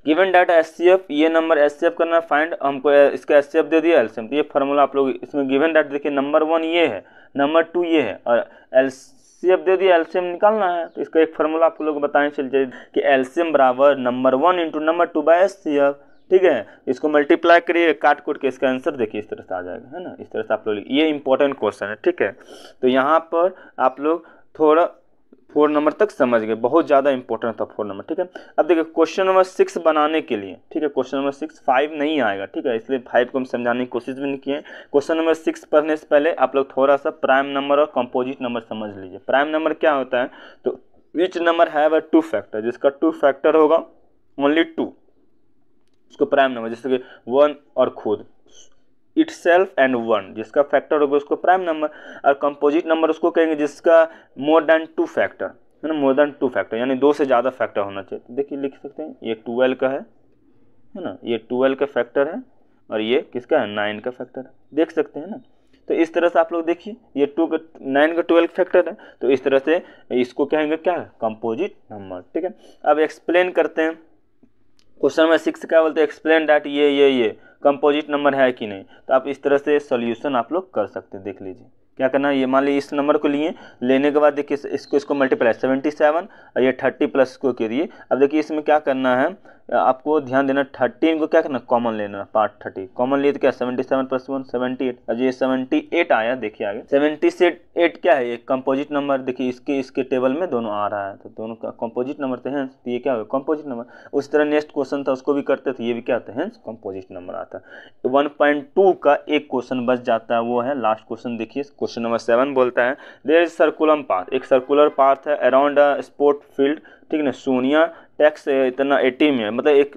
गिवन डाटा एचसीएफ, ये नंबर एचसीएफ करना, फाइंड, हमको इसका एचसीएफ दे दिया एलसीएम, तो ये फार्मूला आप लोग इसमें गिवन डाटा देखिए, नंबर 1 ये है, नंबर 2 ये है, और एलसीएफ दे दिया, एलसीएम निकालना है। तो इसका एक फार्मूला आपको लोग बताएं चलिए कि एलसीएम बराबर number 1 into number 2 by HCF, ठीक है। इसको मल्टीप्लाई करिए, काट कूट के इसका आंसर देखिए इस तरह से आ जाएगा, है ना। इस तरह से आप लोग, ये इंपॉर्टेंट क्वेश्चन है, ठीक है। तो यहाँ पर आप लोग थोड़ा 4 नंबर तक समझ गए, बहुत ज़्यादा इंपॉर्टेंट था 4 नंबर, ठीक है। अब देखिए क्वेश्चन नंबर 6 बनाने के लिए, ठीक है, क्वेश्चन नंबर 6 5 नहीं आएगा, ठीक है, इसलिए 5 को हम समझाने की कोशिश भी नहीं किए। क्वेश्चन नंबर 6 पढ़ने से पहले आप लोग थोड़ा सा प्राइम नंबर और कंपोजिट नंबर समझ लीजिए। प्राइम नंबर क्या होता है, तो which number have a 2 factor, जिसका 2 फैक्टर होगा ओनली 2, उसको प्राइम नंबर, जैसे कि 1 और खुद इटसेल्फ एंड 1, जिसका फैक्टर होगा उसको प्राइम नंबर। और कंपोजिट नंबर उसको कहेंगे जिसका मोर देन 2 फैक्टर, है ना, मोर देन 2 फैक्टर, यानी 2 से ज़्यादा फैक्टर होना चाहिए। तो देखिए लिख सकते हैं, ये 12 का है ना, ये 12 का फैक्टर है, और ये किसका है, 9 का फैक्टर है, देख सकते हैं ना। तो इस तरह से आप लोग देखिए, ये 9 का 12 फैक्टर है, तो इस तरह से इसको कहेंगे क्या है, कंपोजिट नंबर, ठीक है। अब एक्सप्लेन करते हैं, क्वेश्चन नंबर 6 क्या बोलते हैं, एक्सप्लेन दैट ये कंपोजिट नंबर है कि नहीं। तो आप इस तरह से सॉल्यूशन आप लोग कर सकते हैं, देख लीजिए क्या करना है। ये मान लीजिए इस नंबर को लिए, लेने के बाद देखिए इसको मल्टीप्लाई 77 और ये 30 प्लस को करिए। अब देखिए इसमें क्या करना है, आपको ध्यान देना, 13 को क्या करना, कॉमन लेना, पार्ट 30 कॉमन लिए तो क्या 77 प्लस 1 78, अब ये 78 आया, देखिए आगे 78 क्या है, ये कंपोजिट नंबर, देखिए इसके टेबल में दोनों आ रहा है, तो दोनों का कंपोजिट नंबर थे, हेंस ये क्या होगा, कंपोजिट नंबर। उस तरह नेक्स्ट क्वेश्चन था, उसको भी करते थे, ये भी क्या होता है, हेंस कंपोजिट नंबर आता है। 1.2 का एक क्वेश्चन बच जाता है, वो है लास्ट क्वेश्चन, देखिए क्वेश्चन नंबर 7 बोलता है, देयर इज सर्कुलर पाथ, एक सर्कुलर पाथ है अराउंड अ स्पोर्ट फील्ड, ठीक है, शून्य टैक्स इतना 80 में, मतलब एक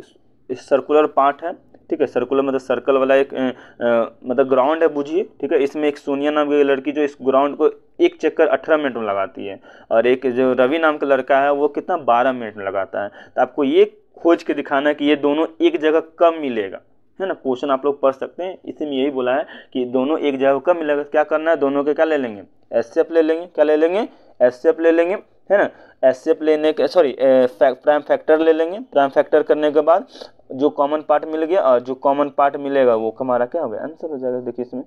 सर्कुलर पार्ट है, ठीक है, सर्कुलर मतलब सर्कल वाला एक मतलब ग्राउंड है बुझिए, ठीक है। इसमें एक सोनिया नाम की लड़की जो इस ग्राउंड को एक चक्कर 18 मिनट में लगाती है, और एक जो रवि नाम का लड़का है वो कितना 12 मिनट में लगाता है। तो आपको ये खोज के दिखाना है कि ये दोनों एक जगह कब मिलेगा, है ना। क्वेश्चन आप लोग पढ़ सकते हैं, इसी में यही बोला है कि दोनों एक जगह कब मिलेगा। क्या करना है, दोनों के क्या ले लेंगे, एचसीएफ ले लेंगे, क्या ले लेंगे, एचसीएफ ले लेंगे, है ना। एचसीएफ लेने के प्राइम फैक्टर ले लेंगे, प्राइम फैक्टर करने के बाद जो कॉमन पार्ट मिल गया, और जो कॉमन पार्ट मिलेगा वो हमारा क्या होगा, आंसर हो जाएगा। देखिए इसमें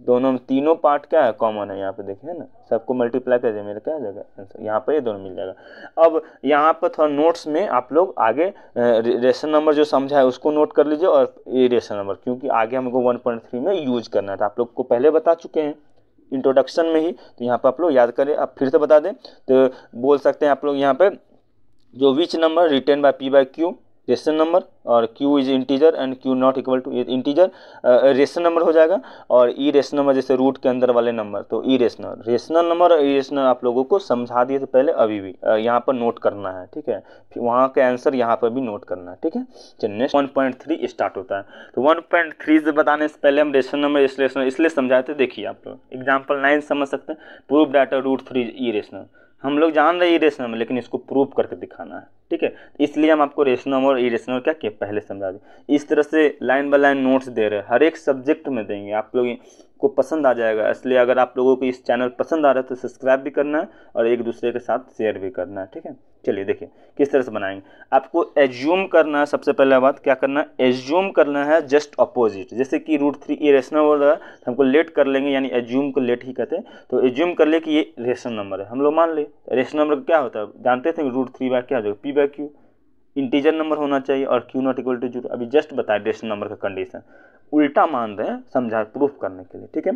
दोनों तीनों पार्ट क्या है, कॉमन है, यहाँ पे देखिए, है ना, सबको मल्टीप्लाई कर दिया, मेरा क्या हो जाएगा आंसर, यहाँ पर ये दोनों मिल जाएगा। अब यहाँ पर थोड़ा नोट्स में आप लोग आगे रेशन नंबर जो समझा है उसको नोट कर लीजिए, और ये रेशन नंबर, क्योंकि आगे हमको 1.3 में यूज करना था, आप लोग को पहले बता चुके हैं इंट्रोडक्शन में ही, तो यहाँ पर आप लोग याद करें, आप फिर से बता दें तो बोल सकते हैं आप लोग यहाँ पे, जो which number written by P by Q ration number, और q is integer and q not equal to, ये इंटीजर रेशनल नंबर हो जाएगा, और ई रेशनल नंबर जैसे रूट के अंदर वाले नंबर, तो ई रेशनल नंबर और ई रेशनल आप लोगों को समझा दिए थे पहले, अभी भी यहाँ पर नोट करना है, ठीक है, फिर वहाँ का आंसर यहाँ पर भी नोट करना है, ठीक है। चलिए नेक्स्ट 1.3 स्टार्ट होता है। तो 1.3 से बताने से पहले हम रेशनल नंबर इसलिए समझाए थे, देखिए आप लोग एग्जाम्पल 9 समझ सकते हैं, प्रूव डाटा रूट 3 ई रेशनल, हम लोग जान रहे हैं इरेशनल में, लेकिन इसको प्रूव करके दिखाना है, ठीक है। इसलिए हम आपको रेशनल और इरेशनल क्या किए पहले समझा दें। इस तरह से लाइन बाय लाइन नोट्स दे रहे हैं, हर एक सब्जेक्ट में देंगे, आप लोग को पसंद आ जाएगा। इसलिए अगर आप लोगों को इस चैनल पसंद आ रहा है तो सब्सक्राइब भी करना है और एक दूसरे के साथ शेयर भी करना है, ठीक है। चलिए देखिए किस तरह से बनाएंगे। आपको एज्यूम करना है, सबसे पहले बात क्या करना है, एज्यूम करना है जस्ट अपोजिट। जैसे कि रूट 3 ये रेशनल हो रहा है तो हमको लेट कर लेंगे, यानी एज्यूम को लेट ही कहते हैं। तो एज्यूम कर ले कि ये रेशनल नंबर है, हम लोग मान ले रेशनल नंबर क्या होता है, जानते थे रूट 3 बाय क्या हो जाएगा, P by Q, integer number होना चाहिए और क्यू नॉट इक्वल टू 0। अभी जस्ट बताए रेशनल नंबर का कंडीशन, उल्टा मान रहे हैं समझा प्रूफ करने के लिए, ठीक है।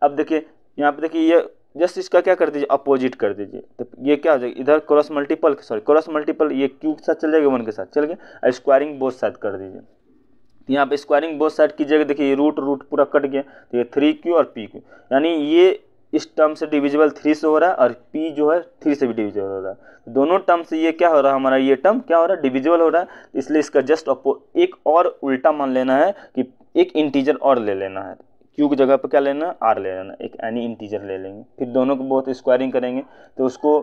अब देखिए यहाँ पे देखिए, ये जस्ट इसका क्या कर दीजिए, अपोजिट कर दीजिए। तो ये क्या हो जाएगा, इधर क्रॉस मल्टीपल ये क्यू के साथ चल जाएगा, 1 के साथ चल गया, स्क्वायरिंग बोथ साइड कर दीजिए। तो यहाँ पे स्क्वायरिंग बोथ साइड कीजिएगा, देखिए ये रूट पूरा कट गया, तो ये 3q और pq, यानी ये इस टर्म से डिविजिबल 3 से हो रहा है और p जो है 3 से भी डिविजिबल हो रहा है। दोनों टर्म से ये क्या हो रहा है, हमारा ये टर्म क्या हो रहा है, डिविजिबल हो रहा है। इसलिए इसका जस्ट एक और उल्टा मान लेना है कि एक इंटीजर और ले लेना है, q की जगह पर क्या लेना है, r ले लेना, एक एनी इंटीजर ले लेंगे। फिर दोनों को बहुत स्क्वायरिंग करेंगे, तो उसको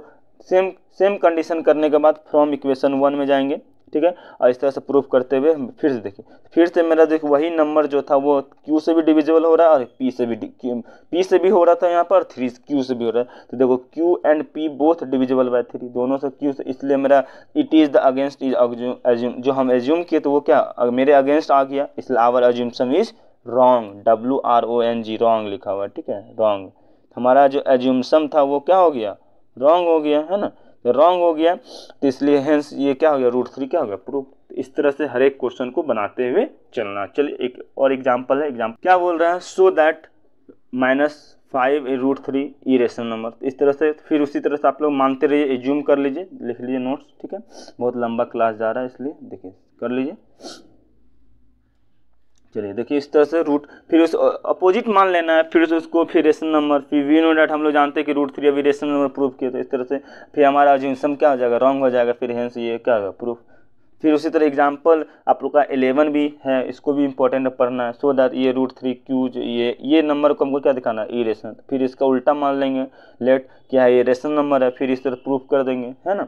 सेम कंडीशन करने के बाद फ्रॉम इक्वेशन 1 में जाएंगे, ठीक है। और इस तरह से प्रूफ करते हुए फिर से देखिए, फिर से मेरा देखो वही नंबर जो था वो q से भी डिविजिबल हो रहा है और p से भी हो रहा था यहाँ पर, 3 q से भी हो रहा है। तो देखो q and p both divisible by 3, दोनों से q से, इसलिए मेरा it is the against is assume, जो हम एज्यूम किए तो वो क्या मेरे अगेंस्ट आ गया, इसलिए our assumption is wrong, WRONG wrong लिखा हुआ है, ठीक है, रॉन्ग। हमारा जो एज्यूमशन था वो क्या हो गया, रॉन्ग हो गया, है ना, तो रॉन्ग हो गया, तो इसलिए हेंस ये क्या हो गया, √3 क्या हो गया, प्रूफ। इस तरह से हर एक क्वेश्चन को बनाते हुए चलना। चलिए एक और एग्जांपल है, एग्जांपल क्या बोल रहा है, सो दैट -5 √3 इरेशनल नंबर। इस तरह से फिर उसी तरह से आप लोग मानते रहिए, एज्यूम कर लीजिए, लिख लीजिए नोट्स, ठीक है, बहुत लंबा क्लास जा रहा है इसलिए देखिए कर लीजिए। चलिए देखिए इस तरह से फिर उस अपोजिट मान लेना है, फिर उसको फिर रेशनल नंबर, फिर वी नो डैट हम लोग जानते हैं कि √3 अभी रेशनल नंबर प्रूव किए, तो इस तरह से फिर हमारा एज्यूमशन क्या हो जाएगा, रॉन्ग हो जाएगा, फिर हेंस ये क्या होगा, प्रूफ। फिर उसी तरह एग्जाम्पल आप लोग का 11 भी है, इसको भी इंपॉर्टेंट पढ़ना है। सो दैट ये √3 q ये नंबर को हमको क्या दिखाना है, इरेशनल, फिर इसका उल्टा मान लेंगे, लेट क्या है ये रेशनल नंबर है, फिर इस तरह प्रूफ कर देंगे, है ना।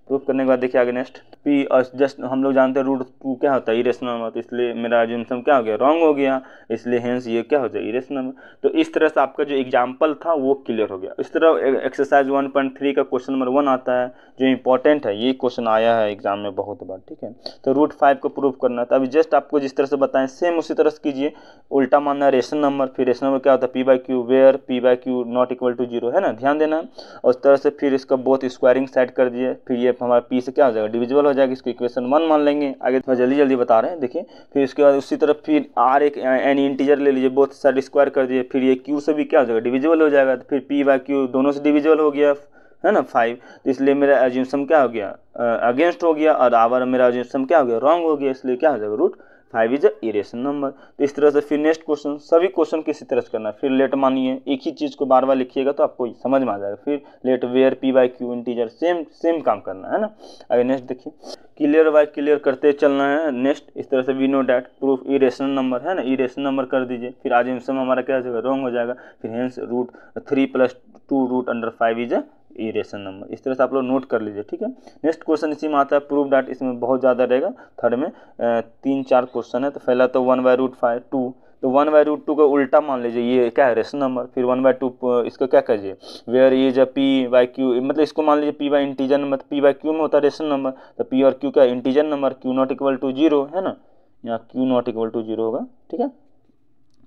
प्रूफ करने के बाद देखिए आगे नेक्स्ट p, और जस्ट हम लोग जानते हैं √2 क्या होता है, इरेशनल नंबर, तो इसलिए मेरा एज्यूमशन क्या हो गया, रॉन्ग हो गया, इसलिए हेंस ये क्या हो जाए, इरेशनल नंबर। तो इस तरह से आपका जो एग्जाम्पल था वो क्लियर हो गया। इस तरह एक्सरसाइज 1.3 का क्वेश्चन नंबर 1 आता है जो इंपॉर्टेंट है, ये क्वेश्चन आया है एग्जाम में बहुत बार, ठीक है। तो √5 को प्रूफ करना था, अभी जस्ट आपको जिस तरह से बताएं सेम उसी तरह से कीजिए, उल्टा मानना है रेशनल नंबर, फिर रेशनल नंबर क्या होता है, p/q where p/q not equal to 0, है ना, ध्यान देना है। और उस तरह से फिर इसका बोथ स्क्वायरिंग साइड कर दिए, फिर ये हमारा p से क्या हो जाएगा, डिविजिबल हो जाएगा, इसको इक्वेशन 1 मान लेंगे। आगे थोड़ा जल्दी बता रहे हैं देखिए। फिर उसके बाद उसी तरह फिर r एक एनी इंटीजर ले लीजिए, बोथ साइड स्क्वायर कर दिए, फिर ये q से भी क्या हो जाएगा, डिविजिबल हो जाएगा, तो फिर p/q दोनों से डिविजिबल हो गया, है ना 5, तो इसलिए मेरा एज्यूमशन क्या हो गया, अगेंस्ट हो गया, और आवर मेरा एज्यूमशन क्या हो गया, रॉन्ग हो गया, इसलिए क्या हो जाएगा, √5 इज इरेशनल नंबर। तो इस तरह से फिर नेक्स्ट क्वेश्चन, सभी क्वेश्चन किसी तरह से करना, फिर लेट मानिए, एक ही चीज़ को बार बार लिखिएगा तो आपको समझ में आ जाएगा। फिर late where p/q integer, same काम करना है ना। आगे नेक्स्ट देखिए, क्लियर बाय क्लियर करते चलना है। नेक्स्ट इस तरह से we know that proof irrational number, है ना, इरेशनल नंबर कर दीजिए, फिर एज्यूमशन हमारा क्या हो जाएगा, रॉन्ग हो जाएगा, फिर हेंस √3 + 2 √5 इज इरेशनल नंबर। इस तरह से आप लोग नोट कर लीजिए, ठीक है। नेक्स्ट क्वेश्चन इसी में आता है प्रूफ डैट, इसमें बहुत ज़्यादा रहेगा, थर्ड में 3-4 क्वेश्चन है। तो पहला तो 1/√5 2, तो 1/√2 का उल्टा मान लीजिए, ये क्या है, रेशनल नंबर, फिर 1/2 इसका क्या करिए, वेयर इज p/q, मतलब इसको मान लीजिए p इंटीजर नंबर, p/q में होता है रेशनल नंबर, तो p और q क्या integer number, q not equal to 0, है ना, यहाँ q नॉट इक्वल टू 0 होगा, ठीक है,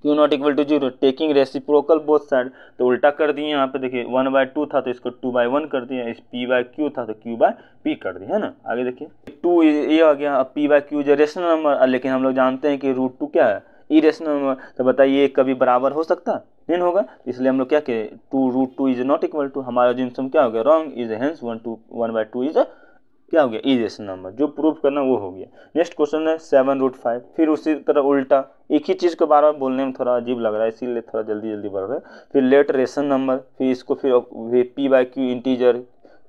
q not equal to 0, taking reciprocal both side, तो उल्टा कर दिए यहाँ पे देखिए, 1/2 था तो इसको 2/1 कर दिया, इस p/q था तो q/p कर दिया, है ना। आगे देखिए 2 ये आ गया, अब p/q जो रेशनल नंबर, लेकिन हम लोग जानते हैं कि √2 क्या है, इरेशनल नंबर, तो बताइए कभी बराबर हो सकता नहीं होगा, इसलिए हम लोग क्या किए, √2 इज नॉट इक्वल टू, हमारा एज्यूमशन क्या हो गया, रॉन्ग, इज हेंस 1/2 इज क्या हो गया, इरेशनल नंबर, जो प्रूफ करना वो हो गया। नेक्स्ट क्वेश्चन है 7√5, फिर उसी तरह उल्टा, एक ही चीज़ को बार बार बोलने में थोड़ा अजीब लग रहा है, इसीलिए थोड़ा जल्दी बढ़ रहा है। फिर लेट रेशनल नंबर, फिर इसको फिर p/q integer,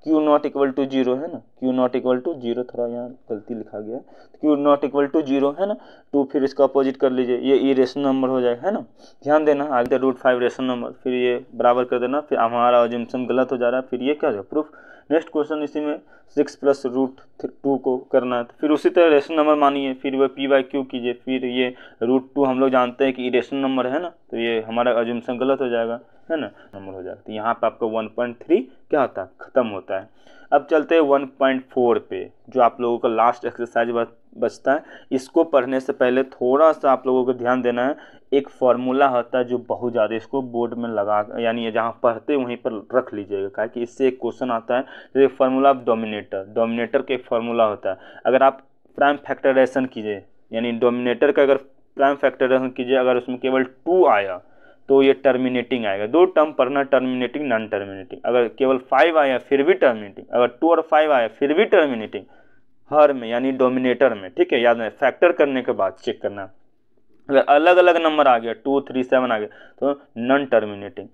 q not equal to 0, है ना, q नॉट इक्वल टू 0, थोड़ा यहाँ गलती लिखा गया है, q नॉट इक्वल टू 0, है ना, 2, फिर इसका अपोजिट कर लीजिए, ये इरेशनल नंबर हो जाएगा, है ना, ध्यान देना। आगे √5 रेशनल नंबर, फिर ये बराबर कर देना, फिर हमारा एज्यूमशन गलत हो जा रहा है, फिर ये क्या हो जाएगा, प्रूफ। नेक्स्ट क्वेश्चन इसी में 6 + √2 को करना है, तो फिर उसी तरह रेशनल नंबर मानिए, फिर वह p/q कीजिए, फिर ये √2 हम लोग जानते हैं कि इरेशनल नंबर है ना, तो ये हमारा एज्यूमशन गलत हो जाएगा, है ना, नंबर हो जाएगा। तो यहाँ पे आपका 1.3 क्या होता है, खत्म होता है। अब चलते हैं 1.4 पे, जो आप लोगों का लास्ट एक्सरसाइज बचता है। इसको पढ़ने से पहले थोड़ा सा आप लोगों को ध्यान देना है, एक फार्मूला होता है जो बहुत ज़्यादा, इसको बोर्ड में लगा, यानी जहाँ पढ़ते वहीं पर रख लीजिएगा, क्या कि इससे एक क्वेश्चन आता है, जैसे फार्मूला ऑफ डोमिनेटर का एक फार्मूला होता है। अगर आप प्राइम फैक्टराइजेशन कीजिए, यानी डोमिनेटर का अगर प्राइम फैक्टराइजेशन कीजिए, अगर उसमें केवल 2 आया तो ये टर्मिनेटिंग आएगा। 2 टर्म पढ़ना, टर्मिनेटिंग नॉन टर्मिनेटिंग। अगर केवल 5 आया फिर भी टर्मिनेटिंग, अगर 2 और 5 आया फिर भी टर्मिनेटिंग, हर में यानी डोमिनेटर में, ठीक है, याद है, फैक्टर करने के बाद चेक करना। अगर अलग अलग नंबर आ गया, 2, 3, 7 आ गया, तो नॉन टर्मिनेटिंग।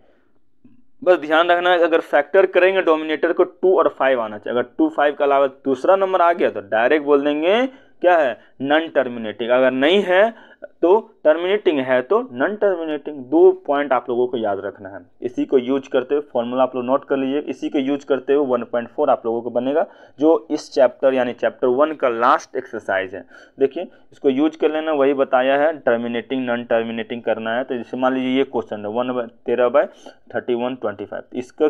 बस ध्यान रखना है, अगर फैक्टर करेंगे डोमिनेटर को 2 और 5 आना चाहिए। अगर 2, 5 के अलावा दूसरा नंबर आ गया तो डायरेक्ट बोल देंगे क्या है, नॉन टर्मिनेटिंग, अगर नहीं है तो टर्मिनेटिंग, है तो नॉन टर्मिनेटिंग। 2 पॉइंट आप लोगों को याद रखना है। इसी को यूज करते हुए फॉर्मूला आप लोग नोट कर लीजिए। इसी को यूज करते हुए 1.4 आप लोगों को बनेगा, जो इस चैप्टर यानी चैप्टर 1 का लास्ट एक्सरसाइज है। देखिए इसको यूज कर लेना, वही बताया है, टर्मिनेटिंग नॉन टर्मिनेटिंग करना है। तो जैसे मान लीजिए ये क्वेश्चन है 1/13/3125, इसका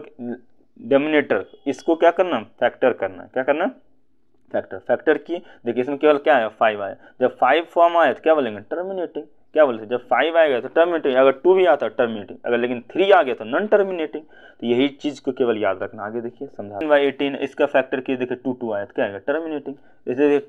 डिनोमिनेटर, इसको क्या करना, फैक्टर करना है। क्या करना, फैक्टर की। देखिए इसमें केवल क्या है, 5 आया। जब 5 फॉर्म आया तो क्या बोलेंगे, टर्मिनेटिंग। क्या बोलते, जब 5 आएगा तो टर्मिनेटिंग, अगर 2 भी आता है टर्मिनेटिंग, अगर लेकिन 3 आ गया तो नॉन टर्मिनेटिंग। तो यही चीज को केवल याद रखना। आगे देखिए समझा, 18 इसका फैक्टर की, देखिए 2 आया तो क्या आएगा, टर्मिनेटिंग। जैसे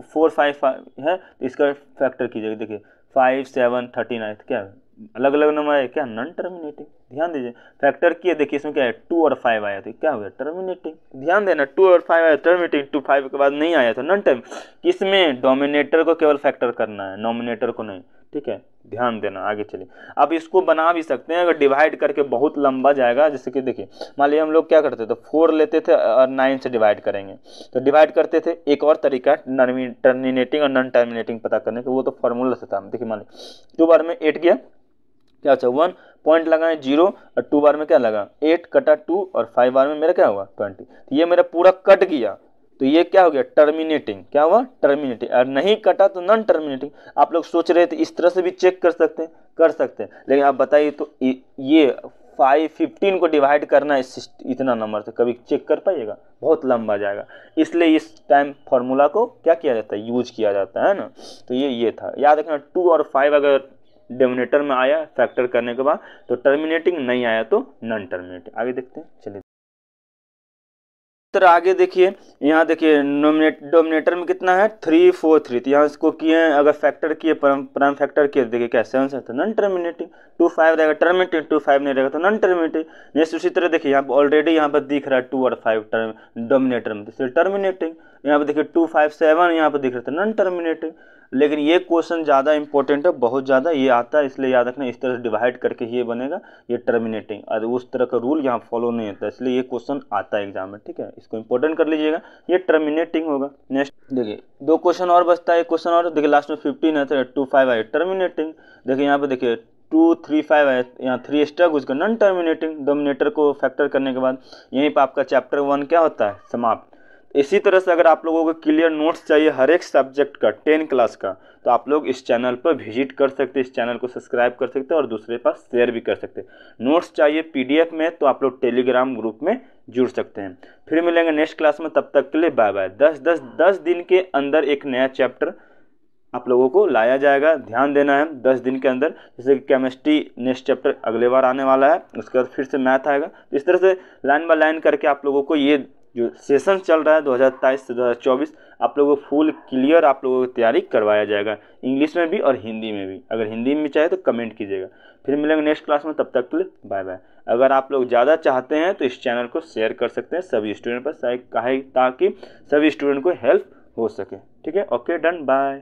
4 5 है तो इसका फैक्टर कीजिएगा, देखिए 5 7 13 आया तो क्या है, अलग अलग नंबर आए, क्या, नॉन टर्मिनेटिंग। ध्यान दीजिए फैक्टर किए, देखिए इसमें क्या है, 2 और 5 आया तो क्या हो गया, टर्मिनेटिंग। ध्यान देना 2 और 5 आया टर्मिनेटिंग, 2 5 के बाद नहीं आया तो नॉन टर्म। किसमें, डोमिनेटर को केवल फैक्टर करना है, नोमिनेटर को नहीं, ठीक है, ध्यान देना। आगे चलिए, अब इसको बना भी सकते हैं, अगर डिवाइड करके बहुत लंबा जाएगा। जैसे कि देखिए मान लीजिए हम लोग क्या करते थे, 4 लेते थे और 9 से डिवाइड करेंगे, तो डिवाइड करते थे। एक और तरीका टर्मिनेटिंग और नॉन टर्मिनेटिंग पता करने का, वो तो फॉर्मूला से था। देखिए मान लीजिए 2 बार में 8 गया, क्या अच्छा 1 पॉइंट लगाए 0, और 2 बार में क्या लगा 8 कटा 2, और 5 बार में मेरा क्या हुआ 20। तो ये मेरा पूरा कट गया, तो ये क्या हो गया, टर्मिनेटिंग। क्या हुआ, टर्मिनेटिंग। और नहीं कटा तो नॉन टर्मिनेटिंग। आप लोग सोच रहे थे इस तरह से भी चेक कर सकते हैं, लेकिन आप बताइए तो ये 15 को डिवाइड करना है इतना नंबर से, कभी चेक कर पाइएगा, बहुत लंबा जाएगा। इसलिए इस टाइम फॉर्मूला को क्या किया जाता है, यूज किया जाता है ना। तो ये था, याद रखना 2 और 5 अगर डिनोमिनेटर में आया फैक्टर करने के बाद तो टर्मिनेटिंग, नहीं आया तो नॉन टर्मिनेटिंग। आगे देखते हैं, चलिए आगे देखिए, यहाँ देखिए डोमिनेटर में कितना है 3 4 3, तो यहाँ इसको किए, अगर फैक्टर किए, प्राइम फैक्टर किए, देखिए क्या 7 से, तो नॉन टर्मिनेटिंग। 2 5 रहेगा टर्मिनेटिंग, 2 5 नहीं रहेगा तो नॉन टर्मिनेटिंग। नेक्स्ट उसी तरह देखिए यहाँ पर ऑलरेडी यहाँ पर दिख रहा है 2 और 5 डोमिनेटर में, तो टर्मिनेटिंग। यहाँ पर देखिए 2 5 7 यहाँ पर दिख रहा था नॉन टर्मिनेटिंग। लेकिन ये क्वेश्चन ज़्यादा इंपॉर्टेंट है, बहुत ज़्यादा ये आता है, इसलिए याद रखना इस तरह से डिवाइड करके ये बनेगा, ये टर्मिनेटिंग। और उस तरह का रूल यहाँ फॉलो नहीं होता, इसलिए ये क्वेश्चन आता है एग्जाम में, ठीक है, इसको इंपॉर्टेंट कर लीजिएगा, ये टर्मिनेटिंग होगा। नेक्स्ट देखिए 2 क्वेश्चन और बचता है, एक क्वेश्चन और, देखिए लास्ट में 15 है तो 2 5 आए टर्मिनेटिंग। देखिए यहाँ पे देखिए 2 3 5 है, यहाँ 3 एक्स्ट्रा घुस गया नॉन टर्मिनेटिंग। डोमिनेटर को फैक्टर करने के बाद यहीं पर आपका चैप्टर 1 क्या होता है, समाप्त। इसी तरह से अगर आप लोगों को क्लियर नोट्स चाहिए हर एक सब्जेक्ट का 10 क्लास का, तो आप लोग इस चैनल पर विजिट कर सकते हैं, इस चैनल को सब्सक्राइब कर सकते हैं और दूसरे पास शेयर भी कर सकते हैं। नोट्स चाहिए पीडीएफ में तो आप लोग टेलीग्राम ग्रुप में जुड़ सकते हैं। फिर मिलेंगे नेक्स्ट क्लास में, तब तक के लिए बाय बाय। 10 दिन के अंदर एक नया चैप्टर आप लोगों को लाया जाएगा, ध्यान देना है 10 दिन के अंदर। जैसे कि केमिस्ट्री नेक्स्ट चैप्टर अगले बार आने वाला है, उसके बाद फिर से मैथ आएगा। इस तरह से लाइन बाय लाइन करके आप लोगों को ये जो सेशन चल रहा है 2023 से 2024, आप लोगों को फुल क्लियर आप लोगों को तैयारी करवाया जाएगा, इंग्लिश में भी और हिंदी में भी। अगर हिंदी में चाहे तो कमेंट कीजिएगा। फिर मिलेंगे नेक्स्ट क्लास में, तब तक के लिए बाय बाय। अगर आप लोग ज़्यादा चाहते हैं तो इस चैनल को शेयर कर सकते हैं सभी स्टूडेंट पर, ताकि सभी स्टूडेंट को हेल्प हो सके। ठीक है, ओके, डन, बाय।